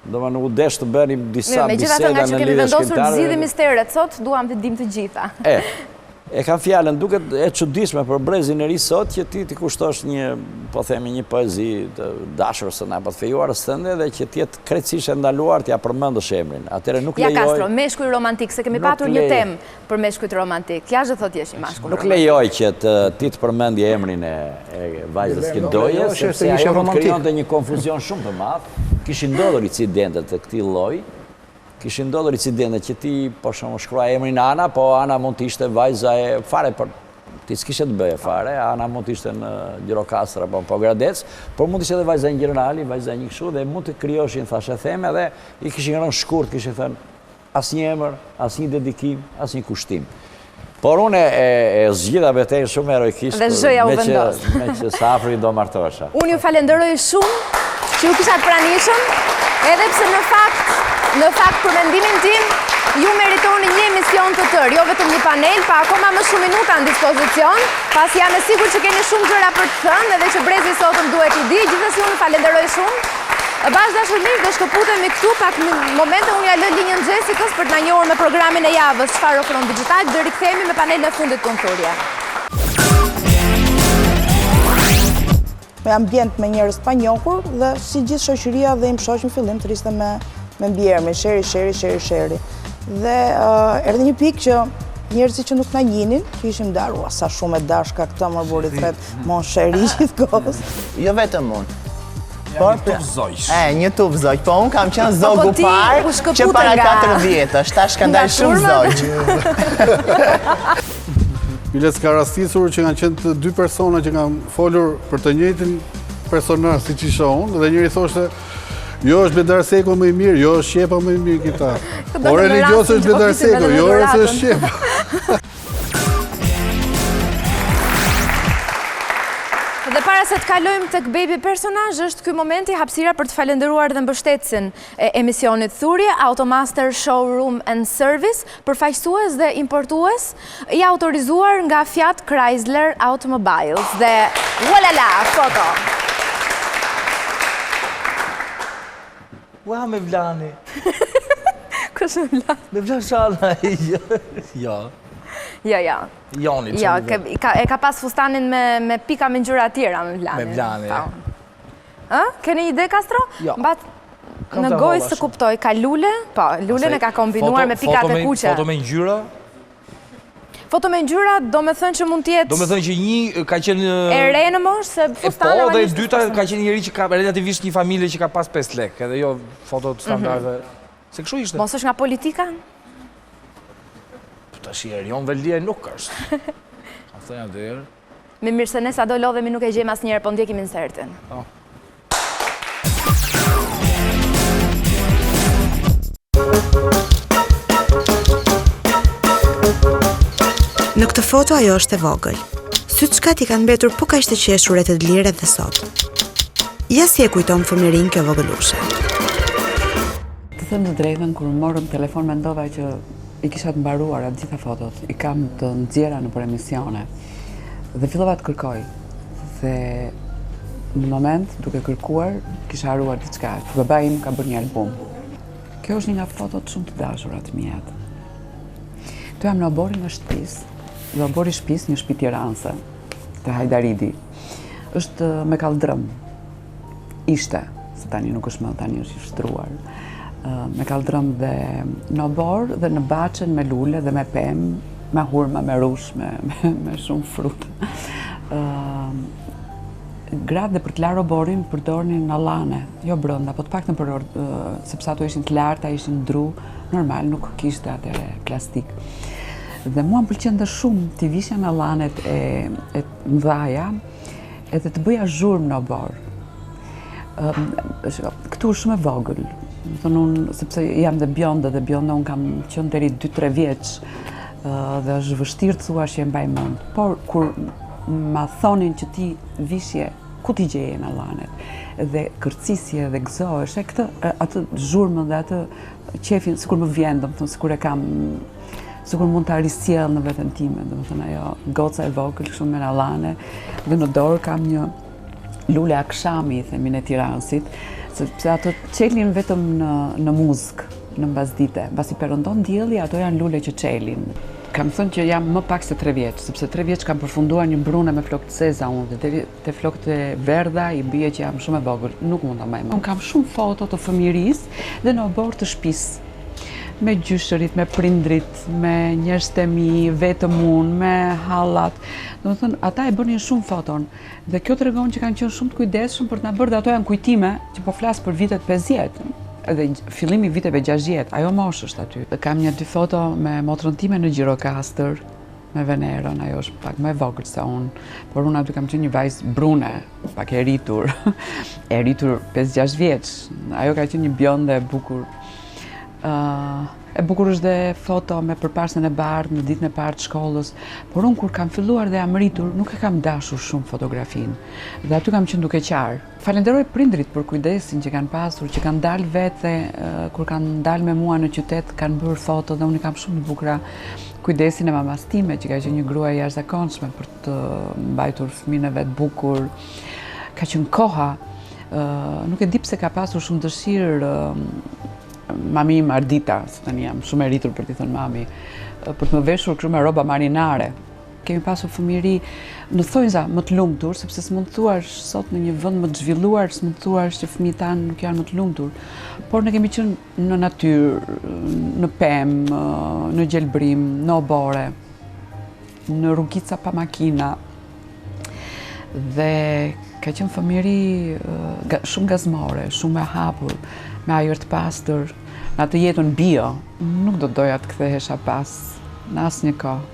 Domethënë u desh të bënim disa biseda nga që në kemi lidhje vendosur të shkrimtare. zgjidhim misteret sot, duam të dim të gjitha. E kam fjalën, duket e çuditshme për brezin e ri sot që ti kushtosh një, po themi, një poezi të dashurës apo të fejuarës tënde dhe që ti jetë krejtësisht e ndaluar t'ia përmendësh emrin. Atëherë nuk lejoj. Ja Kastro, meshkuj romantik, se kemi patur një temë për meshkujt romantik. Ja zë thot jesh i mashkull. Nuk lejoj që ti të përmendje emrin e vajzës që doje, sepse ajo mund të krijonte një konfuzion shumë të madh. Kishin ndodhur incidente të këtij lloji. Kishin ndodhur incidente që ti po shumë shkruaj emrin Ana, po Ana mund të ishte vajza e fare për ti s'kishe të bëje fare, Ana mund të ishte në Gjirokastër apo në Pogradec, por mund të ishte edhe vajza një Gjirnali, vajza një kështu dhe mund të krijoshin thashë theme dhe i kishin rënë shkurt, kishin thënë asnjë emër, asnjë dedikim, asnjë kushtim. Por unë e zgjidha betejën shumë heroikisht me që Safri do martosha. Unë ju falenderoj shumë që ju kisha pranishëm, edhe pse në fakt për mendimin tim Ju meritoni një emision të tërë, jo vetëm një panel, pa akoma më shumë minuta në dispozicion, pas jam e sigur që keni shumë gjëra për të thënë edhe që brezi sotëm duhet i di, gjithsesi unë falenderoj shumë. Bash dashurmiq, do shkëputemi këtu pak në momente unë ja lë linjën Jessicës për të na njohur me programin e javës çfarë ofron Digital, do rikthehemi me panelin e fundit të thurje. Me ambient me njerëz pa njohur dhe si gjithë shoqëria dhe im shoq në fillim të riste me mbier, me sheri. Dhe erdhi një pikë që njerëzit që nuk na njihnin, që ishim ndarur, sa shumë e dashka këtë më buri thret, mon sheri gjithkohës. Jo vetëm unë. Një tup zogj, po unë kam qenë zogu parë që para 4 vjetësh, tash ka ndalë shumë zogj. Biles ka rastisur që kanë qenë dy persona që kanë folur për të njëjtin personazh siç isha unë dhe njëri thoshte jo është Bedarseko më i mirë, jo është Shqepa më i mirë kitar. Po religjioz është Bedarseko, jo është Shqepa. Dhe para se të kalojmë tek baby personazh, është ky momenti hapësira për të falenderuar dhe mbështetësin e emisionit Thurje, Automaster Showroom and Service, përfaqësues dhe importues i autorizuar nga Fiat Chrysler Automobiles dhe walala, foto. Ua me Vlani. Kush me Vlani? Me Vlan Shalla. Ja. Ja. Joni. Ja, e ka pas fustanin me pika me ngjyra tjera me Vlani. Me Vlani. Keni ide, Castro? Jo. Në gojë se kuptoj, ka lule? Po, lulen e ka kombinuar me pikat e kuqe. Foto me ngjyra? Foto me ngjyra do me thënë që mund t'jetë... Do me thënë që një ka qenë... E re në mosh, se fustana... Po, dhe e dyta ka qenë njëri që ka relativisht një familje që ka pas 5 lek, edhe jo foto të standarde. Se kështu ishte? Mos është nga politika? Ta shi Erion Veldie nuk është. A thënja dherë. Me mirë se ne sa do lodhemi nuk e gjem as njerë, po ndjekim insertin. Në këtë foto ajo është e vogël. Sytë shkat i kanë mbetur po ka ishte qeshur e të dlire dhe sot. Ja si e kujton fëmirin kjo vogëlushe. Të thëmë në drejtën, kur morëm telefon mendova që i kisha të mbaruar atë gjitha fotot, i kam të nxjera në për emisione. Dhe fillova të kërkoj. Dhe në moment, duke kërkuar, kisha haruar diçka. Baba im ka bërë një album. Kjo është një nga fotot shumë të dashurat mjetë. Tu jam në oborin në shtëpis, dhe obori shtëpis një shtëpi tiranse, të Hajdaridi. është me kaldrëm. Ishte, se tani nuk është më, tani është i shtruar. Me kaldrëm dhe në obor dhe në baqen me lule dhe me pemë, me hurma, me rush, me shumë frutë. Gratë dhe për të larë oborin përdornin në lane, jo brënda, po të pak në përor, sepse ato ishin të larta, ishin dru, normal, nuk kishte atere plastik. Dhe mua më pëlqen dhe shumë t'i vishja në lanet e mdhaja, edhe të bëja zhurmë në obor. Këtu është shumë e vogël, sepse jam dhe bjonda unë kam qënë deri 2-3 vjeç, dhe është vështirë të thua që e mbaj mend. Por kur ma thonin që ti vishje ku t'i gjeje në lanet, dhe kërcisje dhe gëzohesh, atë zhurmën dhe atë qefin, sikur më vjen, sikur e kam, sikur mund të arrisjell në veten time, ajo goca e vogël kështu me në lane, dhe në dorë kam një lule akshami, themin e Tiranësit, sepse ato qelin vetëm në muzikë, në mbasdite. Mbasi perëndon dielli, ato janë lule që qelin. Kam thënë që jam më pak se 3 vjeç, sepse 3 vjeç kam përfunduar një brune me flokë të zeza unë, dhe te flokët e verdha i bie që jam shumë e vogël, nuk mund ta mbaj mend. Unë kam shumë foto të fëmirisë dhe në obor të shtëpisë, me gjyshërit, me prindrit, me njerëz të mi, vetëm unë, me hallat. Domethënë, ata e bënin shumë foton, dhe kjo tregon që kanë qenë shumë të kujdesshëm për të na bërë, dhe ato janë kujtime që po flas për vitet 50. Edhe fillimi viteve 60, ajo mosh është aty. Kam 2 foto me motrën time në Gjirokastër, me Veneron, ajo është pak më e vogël se unë, por unë aty kam qenë një vajzë brune, pak e rritur 5-6 vjeç. Ajo ka qenë një bjonde e bukur. E bukur është dhe foto me përparsën e bardhë në ditën e parë të shkollës, por unë kur kam filluar dhe jam rritur, nuk e kam dashur shumë fotografinë. Dhe aty kam qenë duke qarë. Falenderoj prindrit për kujdesin që kanë pasur, që kanë dalë vete, kur kanë dalë me mua në qytet, kanë bërë foto dhe unë i kam shumë të bukura kujdesin e mamas time, që ka qenë një grua jashtëzakonshme për të mbajtur fëmijën e vet bukur. Ka qenë koha, nuk e di pse ka pasur shumë dëshirë mami im Ardita, se tani jam shumë e rritur për t'i thënë mami, për të më veshur kështu me rroba marinare. Kemi pasur fëmijëri në thonjza më të lumtur, sepse s'mund të thuash sot në një vend më të zhvilluar, s'mund të thuash që fëmijët tanë nuk janë më të lumtur, por ne kemi qenë në natyrë, në pemë, në gjelbrim, në obore, në rrugica pa makina. Dhe ka qenë fëmijëri shumë gazmore, shumë e hapur, me ajër të pastër, në atë jetën bio, nuk do doja të kthehesha pas në asnjë kohë.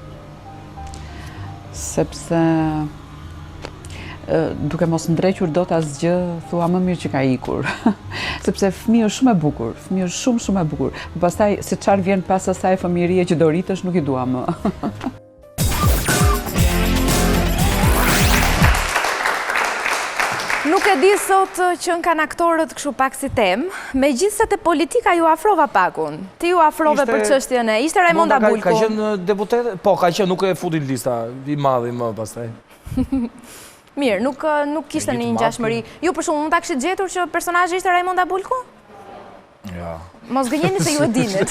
Sepse duke mos ndrequr dot asgjë, thua më mirë që ka ikur. Sepse fëmijë është shumë e bukur, fëmijë është shumë e bukur. Pastaj se çfarë vjen pas asaj fëmijërie që do rritesh nuk i dua më. Nuk e di sot që në kanë aktorët kështu pak si temë, megjithëse te politika ju afrova pakun. Ti ju afrove për çështjen e. Ishte Raimonda Bulku. Ka qenë deputete? Po, ka qenë, nuk e futin lista i madhi më pastaj. Mirë, nuk kishte një ngjashmëri. Ju për shkak mund ta kishit gjetur që personazhi ishte Raimonda Bulku? Ja. Mos gënjeni se ju e dinit.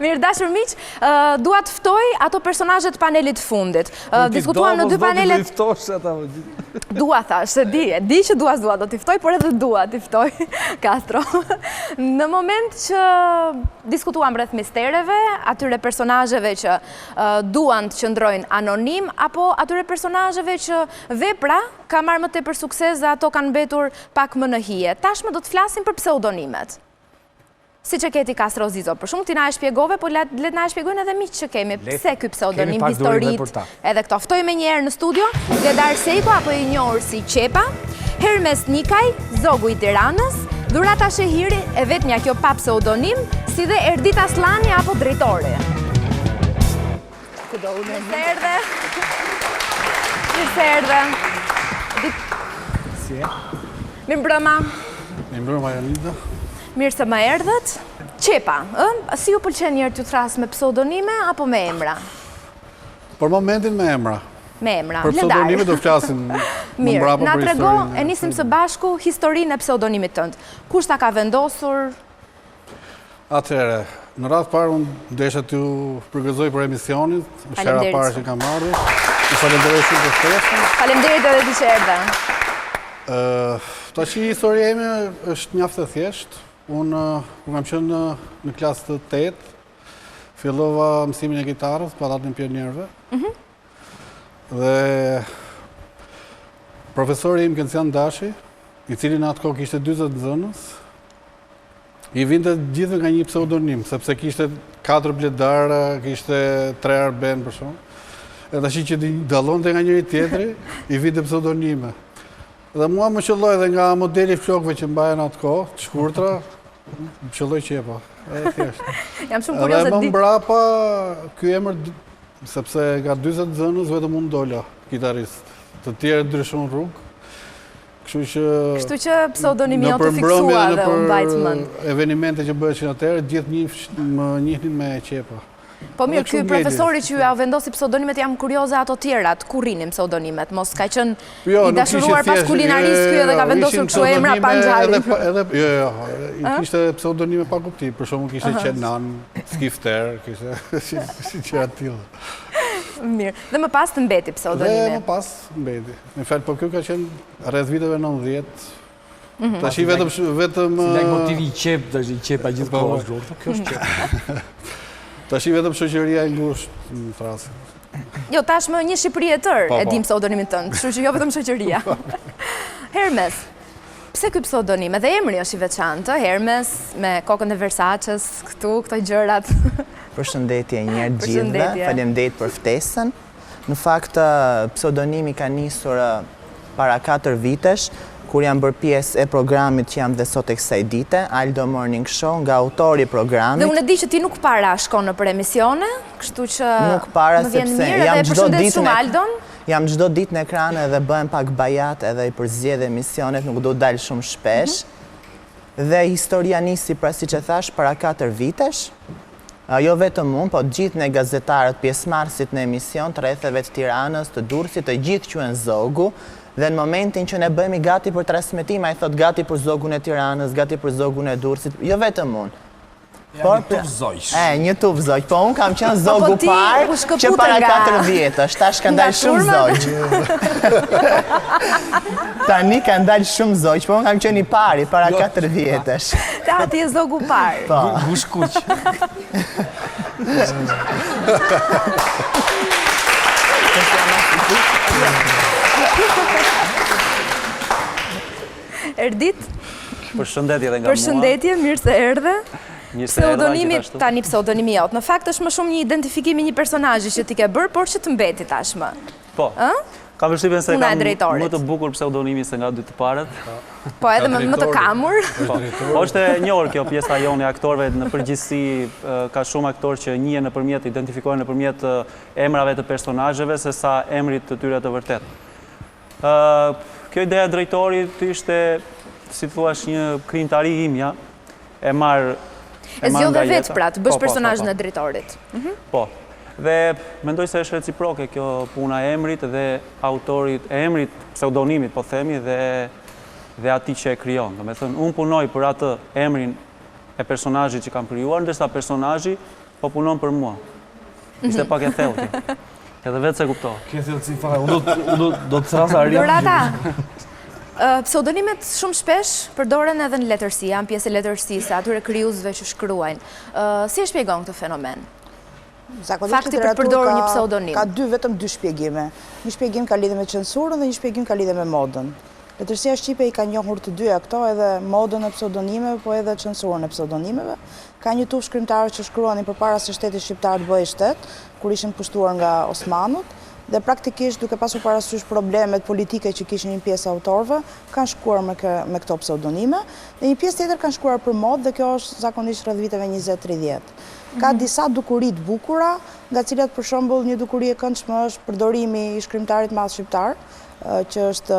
Mirë, dashur miq, dua të ftoj ato personazhet panelit fundit. Diskutuam në dy panelet. Dua thash, se di që dua do t'i ftoj, por edhe dua t'i ftoj Castro. Në moment që diskutuam rreth mistereve, atyre personazheve që duan të qëndrojnë anonim, apo atyre personazheve që vepra ka marrë më tepër sukses dhe ato kanë mbetur pak më në hije. Tashmë do të flasim për pseudonimet. Si që keti Castro Zizo, për shumë ti na e shpjegove, po let na e shpjegojnë edhe miq që kemi. Pse ky pseudonim, historit, edhe këto. Ftoj me njerë në studio, Gedar Sejko, apo i njohur si Qepa, Hermes Nikaj, Zogu i Tiranës, Dhurata Shehiri, e vetmja kjo pa pseudonim, si dhe Erdita Slani apo drejtori. Mirë se erdhe. Mirë mbrëma. Mirë mbrëma, Janita. Mirë se më erdhët. Qepa, si ju pëlqen njerë të thrasë me pseudonime apo me emra? Për momentin me emra. Me emra. Për pseudonime do flasin më mbrapa për historinë. Na trego, e nisim së bashku historinë e pseudonimit tënd. Kush ta ka vendosur? Atëherë, në radhë parë unë desha t'ju përgëzoj për emisionit, është hera parë që kam marrë. Ju falenderoj shumë për ftesën. Faleminderit edhe ti që erdhe. Tashi historia ime është mjaft e thjeshtë. Unë kam qenë në klasë të 8, fillova mësimin e gitarës, Pallatin e Pionierëve. Dhe profesori im Kencian Dashi, i cili në atë kohë kishte 40 nxënës, i vinte gjithë nga një pseudonim, sepse kishte 4 bledara, kishte 3 arben për shumë. E tashi që dallonte nga njëri tjetri, i vinte pseudonime. Dhe mua më qëlloj dhe nga modeli flokëve që mbajen atë kohë, të shkurtra, më qëlloj Qepa. Jam shumë kurioze edhe më mbrapa, ky emër, sepse nga 40 nxënës vetëm unë dola, kitarist. Të tjerë ndryshon rrugë. Kështu që pseudonimi jote fiksua dhe u mbajt mend. Për evenimente që bëheshin atëherë, gjithë më njihnin me Qepa. Po mirë, ky profesori që ju vendosi pseudonimet, jam kurioze ato tjerat, ku rrinin pseudonimet? Mos ka qenë i dashuruar pas kulinarisë ky edhe ka vendosur kështu emra pa ngjarje. Jo, i kishte pseudonime pa kuptim, për shembull kishte Qenan, Skifter, kishte si gjëra të tilla. Mirë, dhe më pas të mbeti pseudonimi. Dhe më pas mbeti. Në fakt, po kjo ka qenë rreth viteve 90. Tashi vetëm si motivi i Qep, tash i Qepa gjithkohë. Kjo është Qep. Tashi vetëm shoqëria e ngushtë në frasin. Jo, tashmë një Shqipëri e tërë e dim pseudonimin tënd, kështu që jo vetëm shoqëria. Hermes, pse ky pseudonim? Edhe emri është i veçantë, Hermes me kokën e Versaces, këto gjërat. Përshëndetje një herë gjithëve, faleminderit për ftesën. Në fakt, pseudonimi ka nisur para 4 vitesh, kur jam bërë pjesë e programit që jam dhe sot e kësaj dite, Aldo Morning Show, nga autori i programit. Dhe unë e di që ti nuk para shkon në për emisione, kështu që nuk para, më vjen sepse mirë dhe përshëndet shumë Aldon. Jam çdo ditë në ekrane edhe bëhem pak bajat edhe i përzgjedh emisionet, nuk do dalë shumë shpesh. Dhe historia nisi, pra siç e thash, para 4 vitesh. Jo vetëm unë, po gjithë ne gazetarët, pjesëmarrësit në emision, të rrethave të Tiranës, të Durrësit, të gjithë quhen Zogu. Dhe në momentin që ne bëhemi gati për transmetim, ai thot gati për Zogun e Tiranës, gati për Zogun e Durrësit, jo vetëm unë. Një tuf zojsh. Një tuf zojsh, po unë kam qenë zogu parë që para 4 vjetësh, tash ka ndalë shumë zojsh. Tani ka ndalë shumë zojsh, po unë kam qenë i pari para 4 vjetësh. Ta ti e zogu parë. Po. Gush kuq. Erdit? Përshëndetje dhe nga mua. Përshëndetje, mirë se erdhe. Pseudonimi, tani pseudonimi jot. Në fakt është më shumë një identifikimi një personazhi që ti ke bërë, por që të mbeti tashmë. Po. Kam përshtypjen se kam më të bukur pseudonimi se nga dy të parët. Po edhe më të kamur. Po është e njohur kjo pjesa jonë e aktorëve në përgjithësi, ka shumë aktorë që njihen nëpërmjet, identifikohen nëpërmjet emrave të personazheve sesa emrit të tyre të vërtet. Kjo ideja e drejtorit ishte, si thua, një krijimtari imja, e marr zgjodhe vetë pra, të bësh personazhin e drejtorit. Po. Dhe mendoj se është reciproke kjo puna e emrit dhe autorit, e emrit, pseudonimit, po themi, dhe ati që e krijon. Do me thënë, unë punoj për atë emrin e personazhit që kam krijuar, ndërsa personazhi po punon për mua. Ishte pak e thellë kjo. Edhe vetë se kuptoj. Ke thellë si fare, unë do të thrasa Arian. Dorata, pseudonimet shumë shpesh përdoren edhe në letërsi, janë pjesë e letërsisë, atyre krijuesve që shkruajnë. Si e shpjegon këtë fenomen? Fakti për përdorur një pseudonim. Ka vetëm dy shpjegime. Një shpjegim ka lidhje me censurën dhe një shpjegim ka lidhje me modën. Letërsia shqipe i ka njohur të dyja këto, edhe modën e pseudonimeve, po edhe censurën e pseudonimeve. Ka një tuf shkrimtarë që shkruanin përpara se shteti shqiptar të bëhej shtet, kur ishin pushtuar nga Osmanut, dhe praktikisht duke pasur parasysh problemet politike që kishin një pjesë autorëve, kanë shkruar me këto pseudonime, dhe një pjesë tjetër kanë shkruar për modë, dhe kjo është zakonisht rreth viteve 20-30. Ka disa dukuri të bukura, nga cilat për shembull një dukuri e këndshme është përdorimi i shkrimtarit madh shqiptar, që është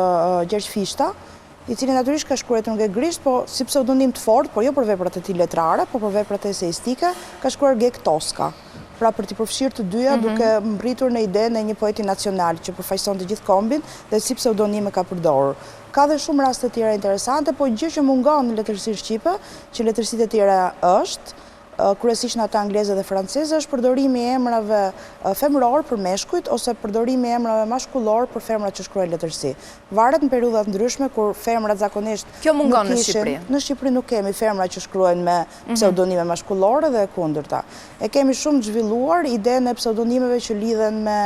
Gjergj Fishta, i cili natyrisht ka shkruar në gregrisht, po si pseudonim të fortë, por jo për veprat e tij letrare, por për veprat eseistike, ka shkruar Gek Toska. Pra për t'i përfshirë të dyja, duke mbritur në idenë e një poeti nacional që përfaqëson të gjithë kombin dhe si pseudonime ka përdorur. Ka dhe shumë raste të tjera interesante, po gjë që mungon në letërsinë shqipe, që letërsitë e tjera është, kryesisht në ata angleze dhe franceze, është përdorimi i emrave femëror për meshkujt ose përdorimi i emrave maskullor për femrat që shkruajnë letërsi. Varet në periudha të ndryshme kur femrat zakonisht kjo mungon në Shqipëri. Në Shqipëri nuk kemi femra që shkruajnë me pseudonime maskullore dhe kundërta. E kemi shumë zhvilluar idenë e pseudonimeve që lidhen me,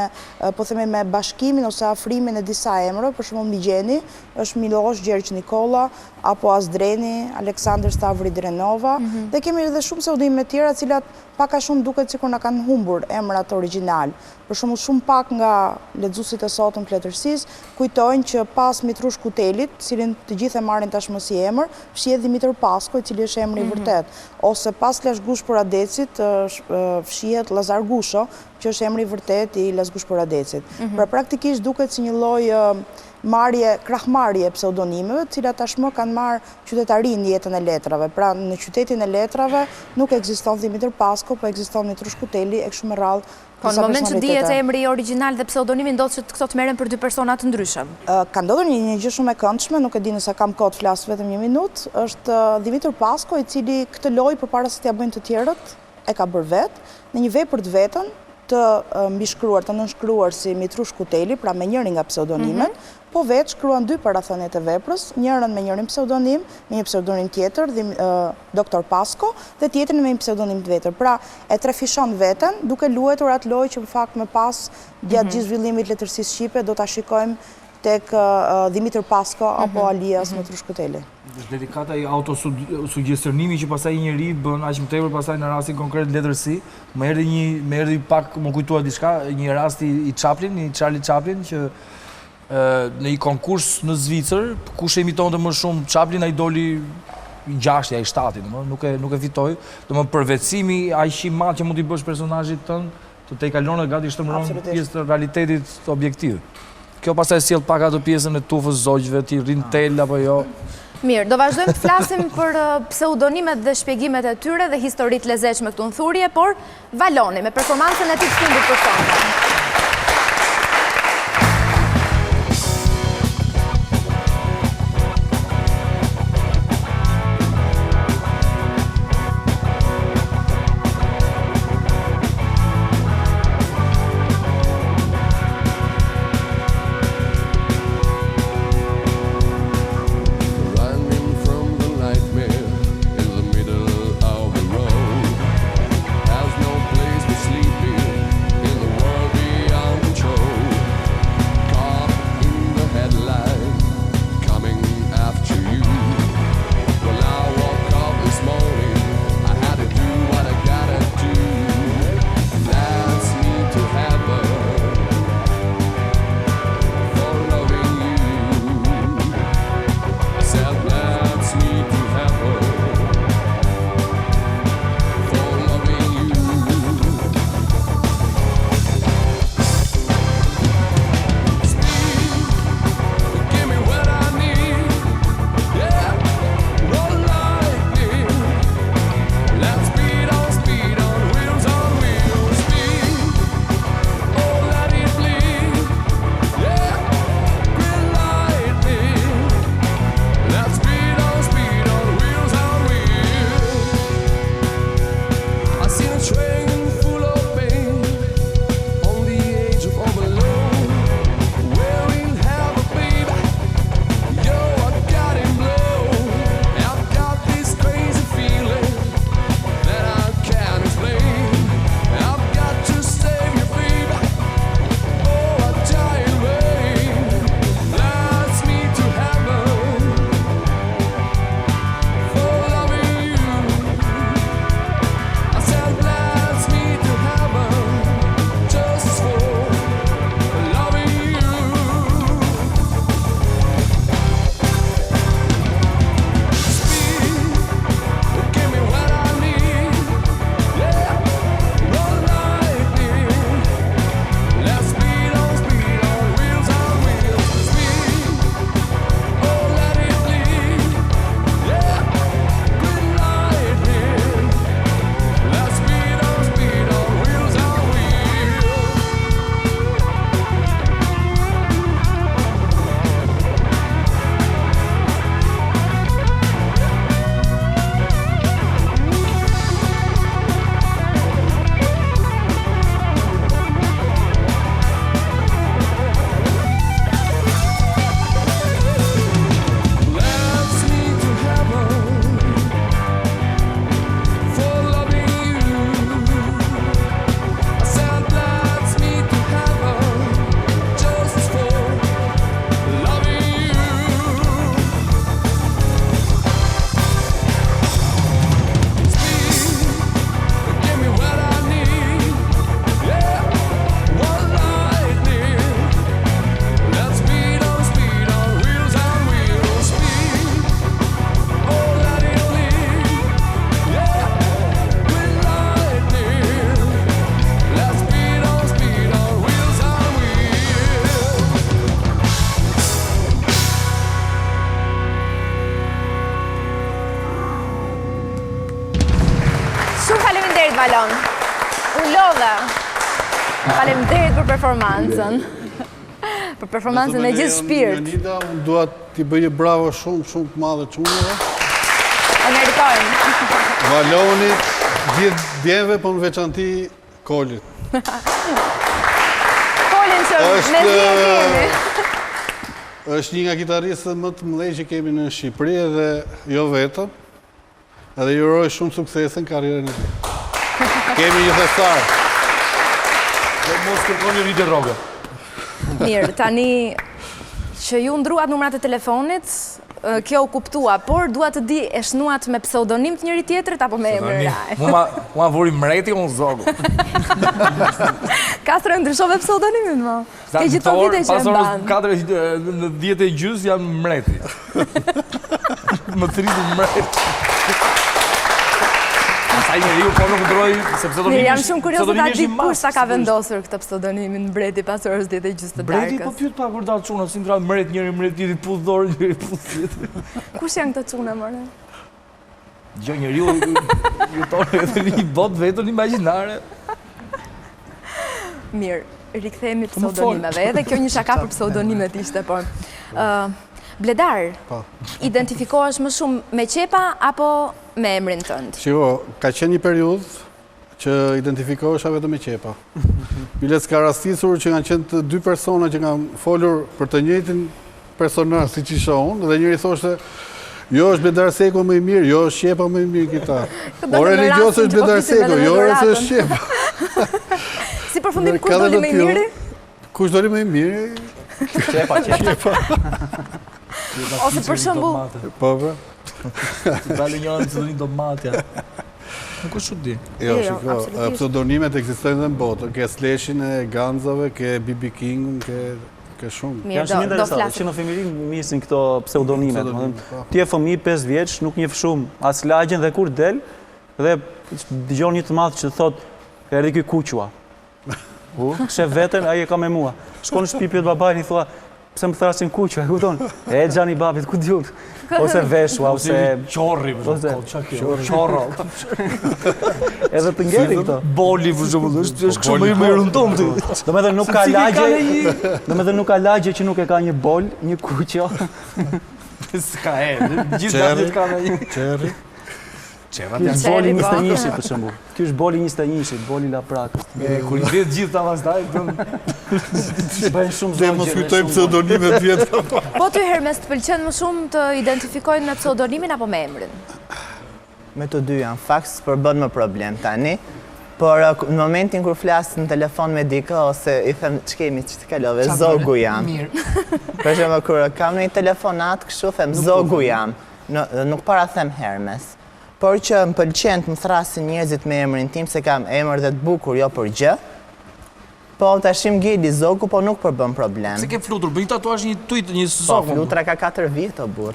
po themi, me bashkimin ose afrimin e disa emrave, për shembull Migjeni është Miloš Gjergj Nikola, apo Azdreni, Aleksandr Stavri Drenova, dhe kemi edhe shumë pseudonime tjera, cilat paka shumë duket sikur na kanë humbur emrat origjinal. Për shembull, shumë pak nga lexuesit e sotëm të letërsisë kujtojnë që pas Mitrush Kutelit, cilin të gjithë e marrin tashmë si emër, fshihet Dimitër Pasko, i cili është emri i vërtet, ose pas Lashgush Poradecit fshihet Lazar Gusho, që është emri i vërtet i Lashgush Poradecit. Pra praktikisht duket si një lloj krahmarrje pseudonimeve, të cilat tashmë kanë marrë qytetarin në jetën e letrave. Pra në qytetin e letrave nuk ekziston Dimitër Pasko, po ekziston Mitrush Kuteli e kështu me radhë. Po në moment që dihet emri origjinal dhe pseudonimi ndodh që këto të merren për dy persona të ndryshëm. Ka ndodhur një gjë shumë e këndshme, nuk e di nëse kam kohë të flas vetëm një minutë, është Dimitër Pasko, i cili këtë lojë përpara se t'ia bëjnë të tjerët, e ka bërë vetë në një vepër të vetën, të mbishkruar, të nënshkruar si Mitrush Kuteli, pra me njërin nga pseudonimet, po vetë shkruan dy parathënie të veprës, njërin me njërin pseudonim, me një pseudonim tjetër, Dr. Pasko, dhe tjetrin me një pseudonim tjetër. Pra e trefishon veten, duke luajtur atë lojë që në fakt më pas gjatë gjithë zhvillimit letërsisë shqipe do ta shikojmë tek Dimitër Pasko apo alias Mitrush Kuteli. Është delikata i autosugjestionimi që pastaj një njeri bën aq më tepër pastaj në rastin konkret letërsi. Më erdhi pak, më kujtua diçka, një rast i Chaplin, i Charlie Chaplin që në një konkurs në Zvicër, kush e imitonte më shumë Chaplin, ai doli i 6, ai 7, nuk e fitoi. Domethënë përvetësimi aq i madh që mund t'i bësh personazhit tënd, të i kalon e gati shtëmëron pjesë të realitetit objektiv. Kjo pastaj sjell pak atë pjesën e tufës zogjve, ti rrin tel apo jo. Mirë, do vazhdojmë të flasim për pseudonimet dhe shpjegimet e tyre dhe historitë lezetshme këtu në thurje, por Valoni me performancën e tij të fundit për sonte. Valon. U lodha. Faleminderit për performancën. Për performancën e gjithë shpirt. Jonida, unë dua t'i bëje bravo shumë të madhe çunave. E meritojnë. Valonit, gjithë djemve, po në veçanti Kolit. Kolin që me kemi. Është një nga kitaristët më të mëdhenj që kemi në Shqipëri dhe jo vetëm. Edhe ju uroj shumë suksese në karrierën e tij. Kemi një festar. Dhe mos kërkoni rritje rroga. Mirë, tani që ju ndruat numrat e telefonit, kjo u kuptua, por dua të di, e shnuat me pseudonim të njëri tjetrit apo me emër real? Mua vuri mreti unë zogu. Kastro ndryshove pseudonimin, mo. Ke gjithë të vite që e mban. Pasor 10:30 jam mreti. Më thritu mreti. Pasaj njeriu po nuk ndroj se pseudonimi. Jam shumë kurioze ta di kush sa ka vendosur këtë pseudonimin Mbreti pas orës 10:30 të darkës. Mbreti po pyet pa kur dal çuna, si ndra mret njëri mret tjetri puth dorë, njëri puth tjetri. Kush janë këto çuna more? Jo, njeriu jeton edhe një botë vetën imagjinare. Mirë, rikthehemi pseudonimeve. Edhe kjo një shaka për pseudonimet ishte, por Bledar, identifikohesh më shumë me qepa apo me emrin tënd? Shiko, ka qenë një periudhë që identifikohesha vetëm me qepa. Biles ka rastisur që kanë qenë të dy persona që kanë folur për të njëjtin personazh siç isha unë, dhe njëri thoshte jo është Bledar Seko më i mirë, jo është Qepa më i mirë kita. O religios është Bledar Seko, jo rëse është Qepa. Si përfundim kush doli më i miri? Kush doli më i miri? Qepa. Ose për shembull, po. Dalë njëra pseudonim domatja. Nuk është çudi. Jo, shiko, pseudonimet ekzistojnë dhe në botë. Ke Slashin e Ganzave, ke BB Kingun, ke shumë. Janë shumë interesante, që në fëmijëri misin këto pseudonimet. Ti je fëmijë 5 vjeç, nuk njeh shumë as lagjen dhe kur del, dhe dëgjon një të madh që thot, erdhi ky kuqua. Shef veten, ai e ka me mua. Shkon në shtëpi pyet babain, i thua, pse më thrasin kuqua, e kupton? E xhani babit, ku diun? Ose veshua, ose qorri, qorro. Edhe të ngeli këto. Boli për shembull, është kështu më i rëndom ti. Domethënë nuk ka lagje. Domethënë nuk ka lagje që nuk e ka një bol, një kuqe. S'ka gjithë ka një çerri. Boli 21-shit për shembull. Ky është boli 21-shit, boli laprakës. Kur i vjet gjithë ta pastaj, bëjnë shumë zogje. Mos kujtojmë pseudonimet vjetra. Po ty Hermes të pëlqen më shumë të identifikojnë me pseudonimin apo me emrin? Me të dy janë fakt, s'përbën më problem tani. Por në momentin kur flas në telefon me dikë ose i them ç'kemi ç'të kalove, zogu jam. Për shembull kur kam një telefonat kështu them zogu jam. Nuk para them Hermes. Por që më pëlqen të më thrasin njerëzit me emrin tim, se kam emër dhe të bukur, jo për gjë. Po tashim Geli Zogu, po nuk përbën problem. Se ke flutur, bëj tatuazh një tujt, një Po, zogu. flutra ka 4 vjet, o burr.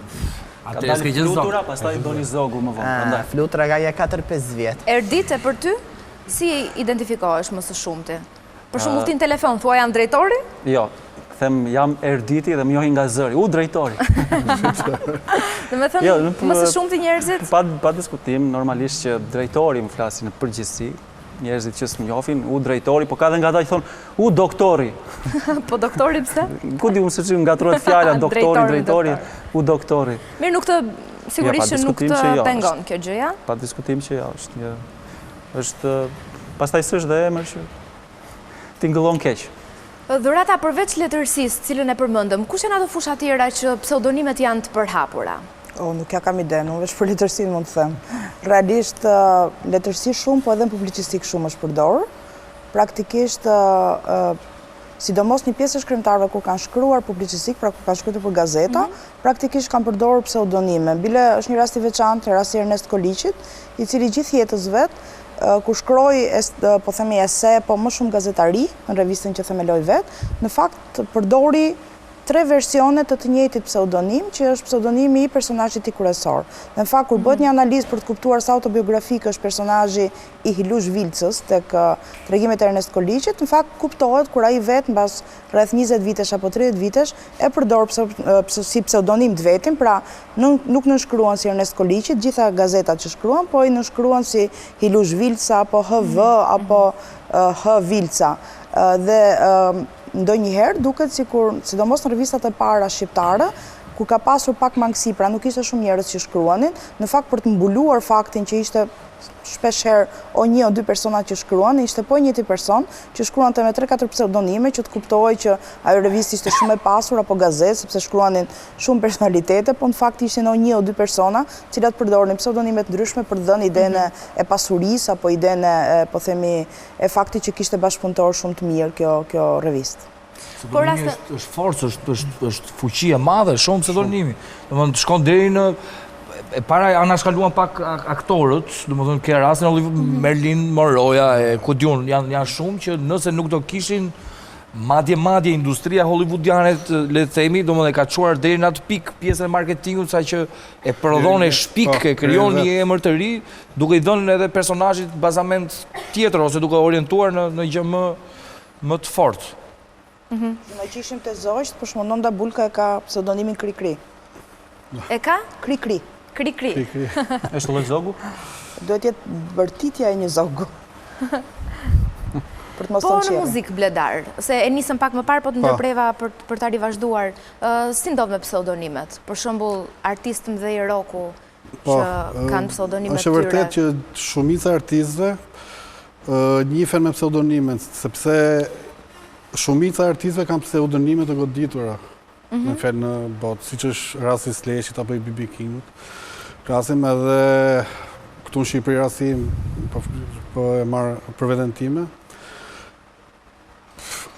Ka dalë flutura, pastaj doni zogu më vonë. Flutra ka ja 4-5 vjet. Erdite për ty, si identifikohesh më së shumti? Për shembull ti në telefon thua jam drejtori? Jo. Them jam Erditi dhe më njohin nga zëri. Drejtori. Domethënë, më së shumti njerëzit? Pa diskutim, normalisht që drejtori më flasin në përgjithësi. Njerëzit që s'më njohin, drejtori, po ka dhe nga ata që thonë, doktori. Po doktori pse? Ku di unë se që ngatrohet fjala, doktori, drejtori, doktori. Mirë, nuk të, sigurisht që nuk të pengon kjo gjëja? Pa diskutim që jo, është, pastaj s'është dhe emër që tingëllon keq. Dhurata përveç letërsisë, cilën e përmendëm, kush janë ato fusha tjera që pseudonimet janë të përhapura? Nuk ja kam ide, nuk veç për letërsinë mund të them. Realisht, letërsi shumë, po edhe në publicistik shumë është përdorë. Praktikisht, sidomos një pjesë e shkrimtarëve kur kanë shkruar publicistik, pra kur kanë shkruar për gazeta, praktikisht kanë përdorur pseudonime. Bile është një rast i veçantë, rasti i Ernest Koliqit, i cili gjithë jetës vet ku shkroi, po themi ese, po më shumë gazetari, në revistën që themeloj vetë, në fakt përdori 3 versione të njëjtit pseudonim, që është pseudonimi i personazhit i kryesor. Në fakt, kur bëhet një analizë për të kuptuar sa autobiografik është personazhi i Hilush Vilcës tek tregimet e Ernest Koliqit, në fakt kuptohet kur ai vetë mbas rreth 20 vitesh apo 30 vitesh e përdor si pseudonim të vetin, pra nuk nënshkruan si Ernest Koliqit, gjitha gazetat që shkruan, po i nënshkruan si Hilush Vilca apo HV apo H Vilca. Dhe ndonjëherë duket sikur, sidomos në revistat e para shqiptare, ku ka pasur pak mangësi, pra nuk ishte shumë njerëz që shkruanin, në fakt për të mbuluar faktin që ishte shpeshherë o 1 o 2 persona që shkruanin, ishte po njëti person që shkruante me 3-4 pseudonime që të kuptohej që ajo revistë ishte shumë e pasur apo gazetë, sepse shkruanin shumë personalitete, po në fakt ishin o 1 o 2 persona, cilat përdornin pseudonime të ndryshme për të dhënë idenë e pasurisë apo idenë po themi e faktit që kishte bashkëpunëtor shumë të mirë kjo revistë. Pseudonimi është forcë, është fuqi e madhe, shumë pseudonimi. Domethënë shkon deri në E para anashkaluan pak aktorët, do më thënë ke rastin Merlin Monroeja, ku diun, janë shumë që nëse nuk do kishin madje industria hollywoodianet, le të themi, do më dhe ka quar deri në atë pik pjesën e marketingut, sa që e prodhon e shpik, e kryon një emër të ri, duke i dhënë edhe personazhit bazament tjetër, ose duke orientuar në gjë më të fortë. Në që ishim të zosht, për shumë Nonda Bulka e ka pseudonimin Kri-Kri. E ka? Kri-Kri. Kri-Kri. Eshte lloj zogu? Duhet jetë bërtitja e një zogu. Po në muzikë Bledar, se e nisëm pak më parë, po të ndërpreva për ta rivazhduar, si ndodh me pseudonimet? Për shembull, artistë mëdhej roku që kanë pseudonimet tyre. Është vërtet që shumica artistëve njihen me pseudonimet, sepse shumica artistëve kanë pseudonime të goditura në fel në botë, siç është rasti i Sleshit apo i BB Kingut. Krahasim edhe këtu në Shqipëri rastin, po e marr për veten time.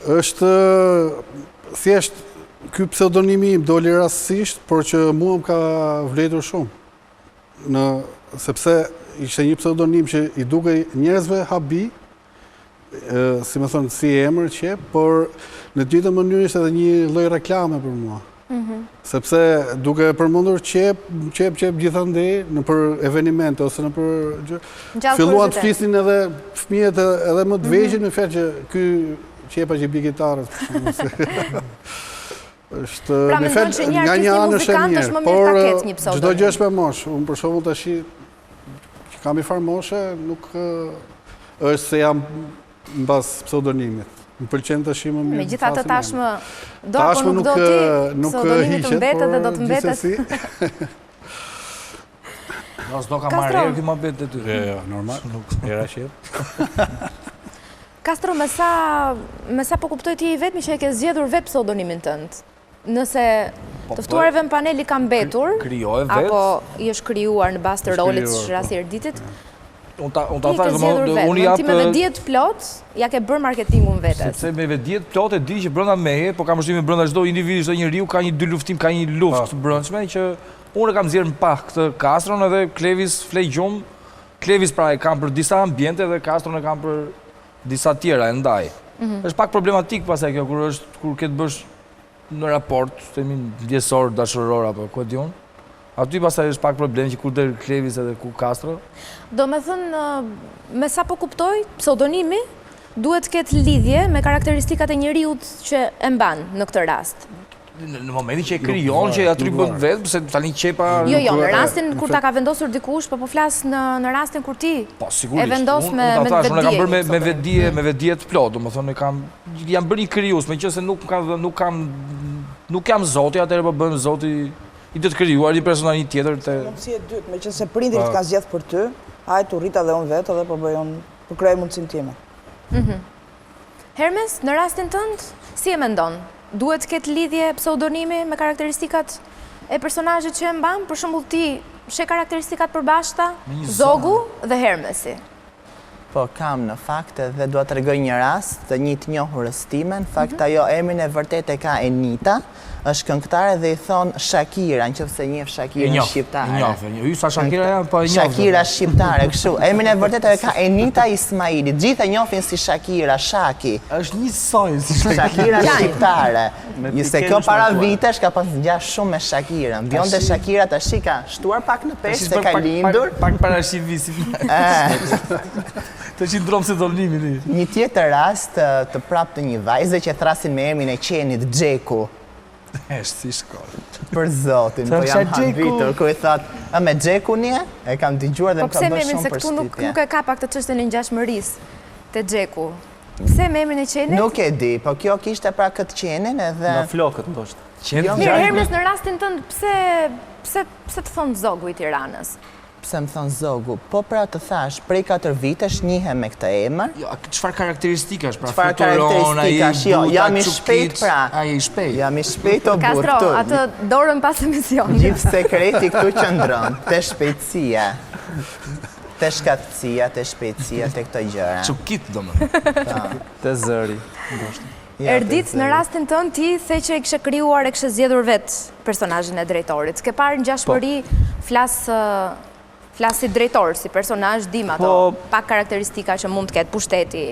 Është thjesht ky pseudonimi im doli rastësisht, por që mua më ka vlerësuar shumë. Sepse ishte një pseudonim që i dukej njerëzve habi, si më thonë, si emër qep, por në të njëjtën mënyrë ishte edhe një lloj reklame për mua. Sepse duke përmendur qep gjithandej në për evenimente ose në për gjë, filluan të flisnin edhe fëmijët edhe më të vegjël në fjalë që ky qepa që i bi gitarës. Pra me ndonë që një artist një muzikant është më mirë ta ketë një pseudonim. Çdo gjë është me moshë. Unë për shembull tash që kam i farë moshe, nuk është se jam mbas pseudonimit. Më pëlqen tash më mirë. Megjithatë tashmë do apo nuk do ti, pseudonimi të mbetet dhe do të mbetet. Do ka marrë herë që më bëhet ty. Jo, normal, nuk era qep. Castro, me sa po kuptoj ti i vetmi që e ke zgjedhur vetë pseudonimin tënd. Nëse të ftuarve në panel i ka mbetur, apo i është krijuar në bazë të rolit që rasti Erditit, unë ta thash unë jap ti me vetdijet plot, ja ke bërë marketingun vetes. Sepse me vetdijet plot e di që brenda meje, po kam përshtimin brenda çdo individi, çdo njeriu ka një dy luftim, ka një luftë brendshme që unë kam nxjerrë në pak këtë Castron edhe Klevis flej gjum. Klevis pra e kam për disa ambiente dhe Castron e kam për disa tjera e ndaj. Është pak problematik pasaj kjo, kur ke të bësh në raport, themi ndjesor, dashuror, apo ku e di unë. Aty pasaj është pak problem që kur der Klevis edhe ku Castro. Do me thënë, me sa po kuptoj, pseudonimi duhet ketë lidhje me karakteristikat e njeriut që e mban në këtë rast. Në momentin që e krijon, që aty bën vetë, se tani qepa... Jo, në rastin kur ta ka vendosur dikush, po flas në rastin kur ti e vendos me vetdije. Unë kam bërë me vetdije të plot, domethënë jam bërë një krijues, meqense nuk jam zoti, atëherë po bën zoti i të krijuar një personazh tjetër të... Mundësi e dytë, meqense prindrit kanë zgjedhur për ty, hajt u rrita dhe unë vetë edhe po bëjon për kryej mundësinë time. Hermes, në rastin tënd, si e mendon? Duhet ketë lidhje pseudonimi me karakteristikat e personazhit që e mban? Për shembull ti she karakteristikat përbashkëta, Zogu dhe Hermesi. Po kam në fakt dhe dua të tregoj një rast të një të njohurës time. Në fakt ajo emrin e vërtet e ka Enita, është këngëtare dhe i thon Shakira, nëse njeh Shakira shqiptare. Ju sa Shakira janë, po e njoh. Shakira shqiptare, kështu. Emrin e vërtet e ka Enita Ismaili. Gjithë e njohin si Shakira, Shaki. Është një soi si Shakira shqiptare. Jese kjo para vitesh ka pas ngjash shumë me Shakirën. Bjonde Shakira tash ka shtuar pak në peshë se ka lindur. Pak para shivisi. Të qindrom se dolnimi. Një tjetër rast të prapë të një vajze që thrasin me emrin e qenit Xheku. Eshtë si shkollë. Për zotin, po jam habitur, ku i thot, a me Xheku një? E kam t'i gjuar dhe më ka bërë shumë përshtypje. Po pse me emrin se këtu nuk e ka pak të çështën e ngjashmërisë te Xheku? Pse me emrin e qenit? Nuk e di, po kjo kishte pra këtë qenin edhe... Në flokët, ndoshta. Mirë, Hermes, në rastin tënd, pse të thonë Zogu i Tiranës? Pse më thonë Zogu? Po pra të thash, prej 4 vitesh njihem me këtë emër. Çfarë karakteristikash? Çfarë karakteristikash? Jo, jam i shpejt pra. Ai i shpejt. Jam i shpejt o burr. Castro, atë dorën pas emisionit. Gjithë sekreti këtu qëndron, te shpejtësia. Te shkatësia, te shpejtësia, te këto gjëra. Çukit domethënë. Te zëri. Erdit, në rastin tënë ti the që e kështë krijuar e kështë zgjedhur vetë personazhin e drejtorit. Ke parë në gjashmëri flas si drejtor, si personazh, dim ato pak karakteristika që mund të ketë pushteti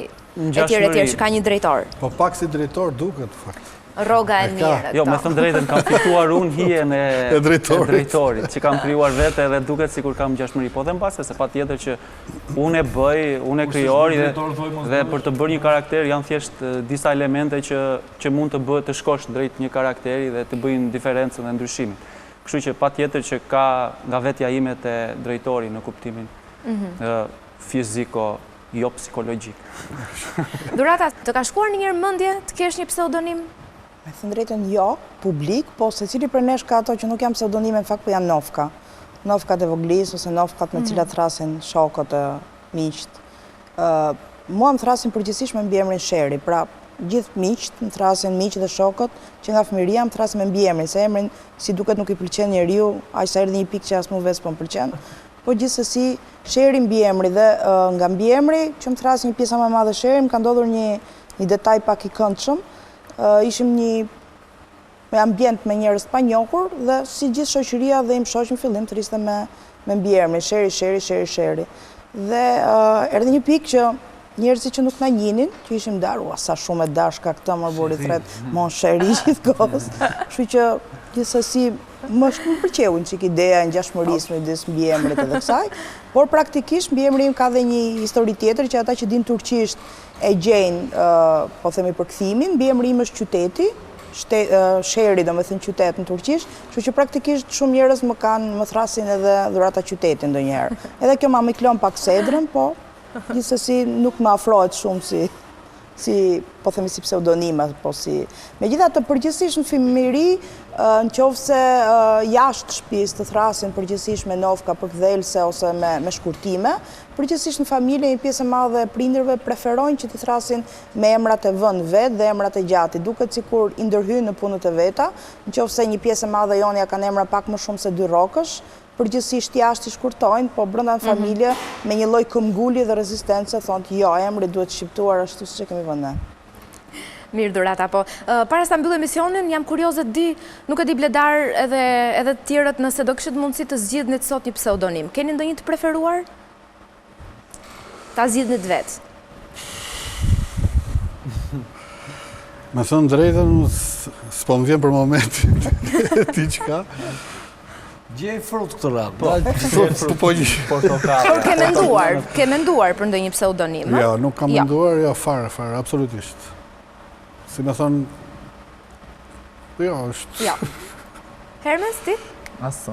etj që ka një drejtor. Po pak si drejtor duket fakt. Rroga e mirë. Jo, me thënë drejtën, kam fituar unë hijen e drejtorit, që kam krijuar vete edhe duket sikur kam gjashmëri. Po dhe mbase se patjetër që unë e bëj, unë e krijoj dhe për të bërë një karakter janë thjesht disa elemente që mund të bëhet të shkosh drejt një karakteri dhe të bëjnë diferencën dhe ndryshimin. Kështu që patjetër që ka nga vetja ime te drejtori në kuptimin fiziko, jo psikologjik. Durata, të ka shkuar një herë mendje të kesh një pseudonim? Me thënë drejtën jo, publik, po se cili për nesh ka ato që nuk jam pseudonime, në fakt po janë nofka. Nofkat e voglis, ose nofkat me cilat thrasin shokët e miqt. Mua më thrasin përgjithsisht me mbiemrin Sheri, pra gjithë miqt, më thrasin miqt dhe shokët, që nga fëmiria më thrasin me mbiemrin, se emrin si duket nuk i pëlqen njeriu, aq sa erdhi një pikë që as mu vetë po më pëlqen. Po gjithsesi Sheri mbiemri dhe nga mbiemri që më thrasin një pjesa më e madhe Sheri, më ka ndodhur një detaj pak i këndshëm. Ishim një ambient me njerëz pa njohur dhe si gjithë shoqëria dhe im shoqë në fillim të riste me mbiemrin Sheri. Dhe erdhi një pikë që njerëzit që nuk na njihnin, që ishim darë, sa shumë e dashka këtë më buri thret, mon Sheri gjithkohës. Kështu që gjithsesi më pëlqeu çik ideja e ngjashmërisë midis mbiemrit edhe kësaj, por praktikisht mbiemri im ka dhe një histori tjetër që ata që din turqisht e gjejnë, po themi për kthimin, mbiemri im është qyteti, Sheri do me thënë qytet në turqisht, kështu që praktikisht shumë njerëz më thrasin edhe Durata qyteti ndonjëherë. Edhe kjo ma miklon pak sedrën, po gjithsesi nuk më afrohet shumë po themi si pseudonima, po si... Megjithatë përgjithsisht në fëmijëri, në qoftë se jashtë shtëpisë të thrasin përgjithsisht me nofka përkthelse ose me shkurtime, përgjithsisht në familje një pjesë e madhe e prindërve preferojnë që të thrasin me emrat e vend vet dhe emrat e gjati, duket sikur i ndërhyjnë në punët e veta, në qoftë se një pjesë e madhe e jonja kanë emra pak më shumë se 2 rrokësh, përgjithsisht jashtë i shkurtojnë, po brenda në familje me një lloj këmbgulje dhe rezistence thonë jo, emri duhet shqiptuar ashtu siç e kemi vënë ne. Mirë Durata, po para sa mbyll emisionin, jam kurioze të di, nuk e di Bledar edhe të tjerët nëse do kishit mundësi të zgjidhnit sot një pseudonim. Keni ndonjë të preferuar? Ta zgjidhnit vetë. Me thënë drejtën, s'po më vjen për momentin ti çka. Gjej frut këtë radhë. Ke menduar për ndonjë pseudonim? Jo, nuk kam menduar, jo, fare, absolutisht. Si me thonë, jo, është... Jo. Hermes, ti?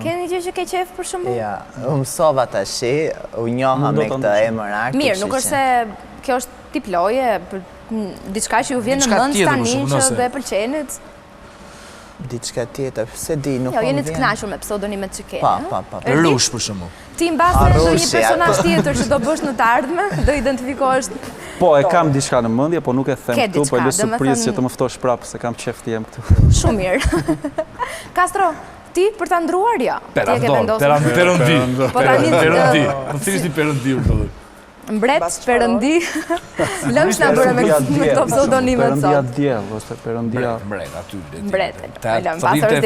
Keni gjë që ke qef për shembull? Ja, mësova tashi, u njoha me këtë emër arti. Mirë, nuk është se kjo është tip loje, diçka që ju vjen në mend tani që do e pëlqenit. Diçka tjetër, se di, nuk po vjen. Jo, jeni të kënaqur me pseudonimet që keni. Pa. Rush për shembull. Ti mbase ndonjë personazh tjetër që do bësh në të ardhmen, do identifikohesh. Po, e kam diçka në mendje, po nuk e them këtu, po lë surprizë që të më ftosh prapë se kam qef të jem këtu. Shumë mirë. Castro, ti për ta ndruar jo? Perëndi. Po tani perëndi. Po thjesht perëndi u Mbret, Perëndi, lëmsh na bëre me këto pseudonimet sot. Perëndia diell, ose Perëndia... Mbret, aty. Mbret. Rrite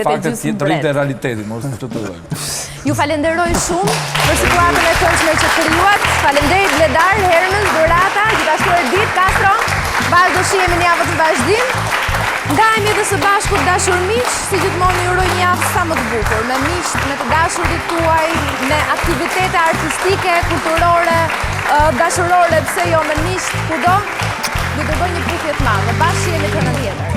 faktet, rrite realitetin, mos të shtullojmë. Ju falenderoj shumë për situatën e këndshme që krijuat. Faleminderit Bledar, Hermes, Durata, gjithashtu Erdit, Castro. Vazhdo shihemi në javën e vazhdim. Ndajemi edhe së bashku dashur miq, si gjithmonë ju uroj një javë sa më të bukur, me miq, me të dashurit tuaj, me aktivitete artistike, kulturore, dashurore, pse jo me miq, kudo, ju dërgoj një puthje të madhe. Bashkë jemi të në tjetër.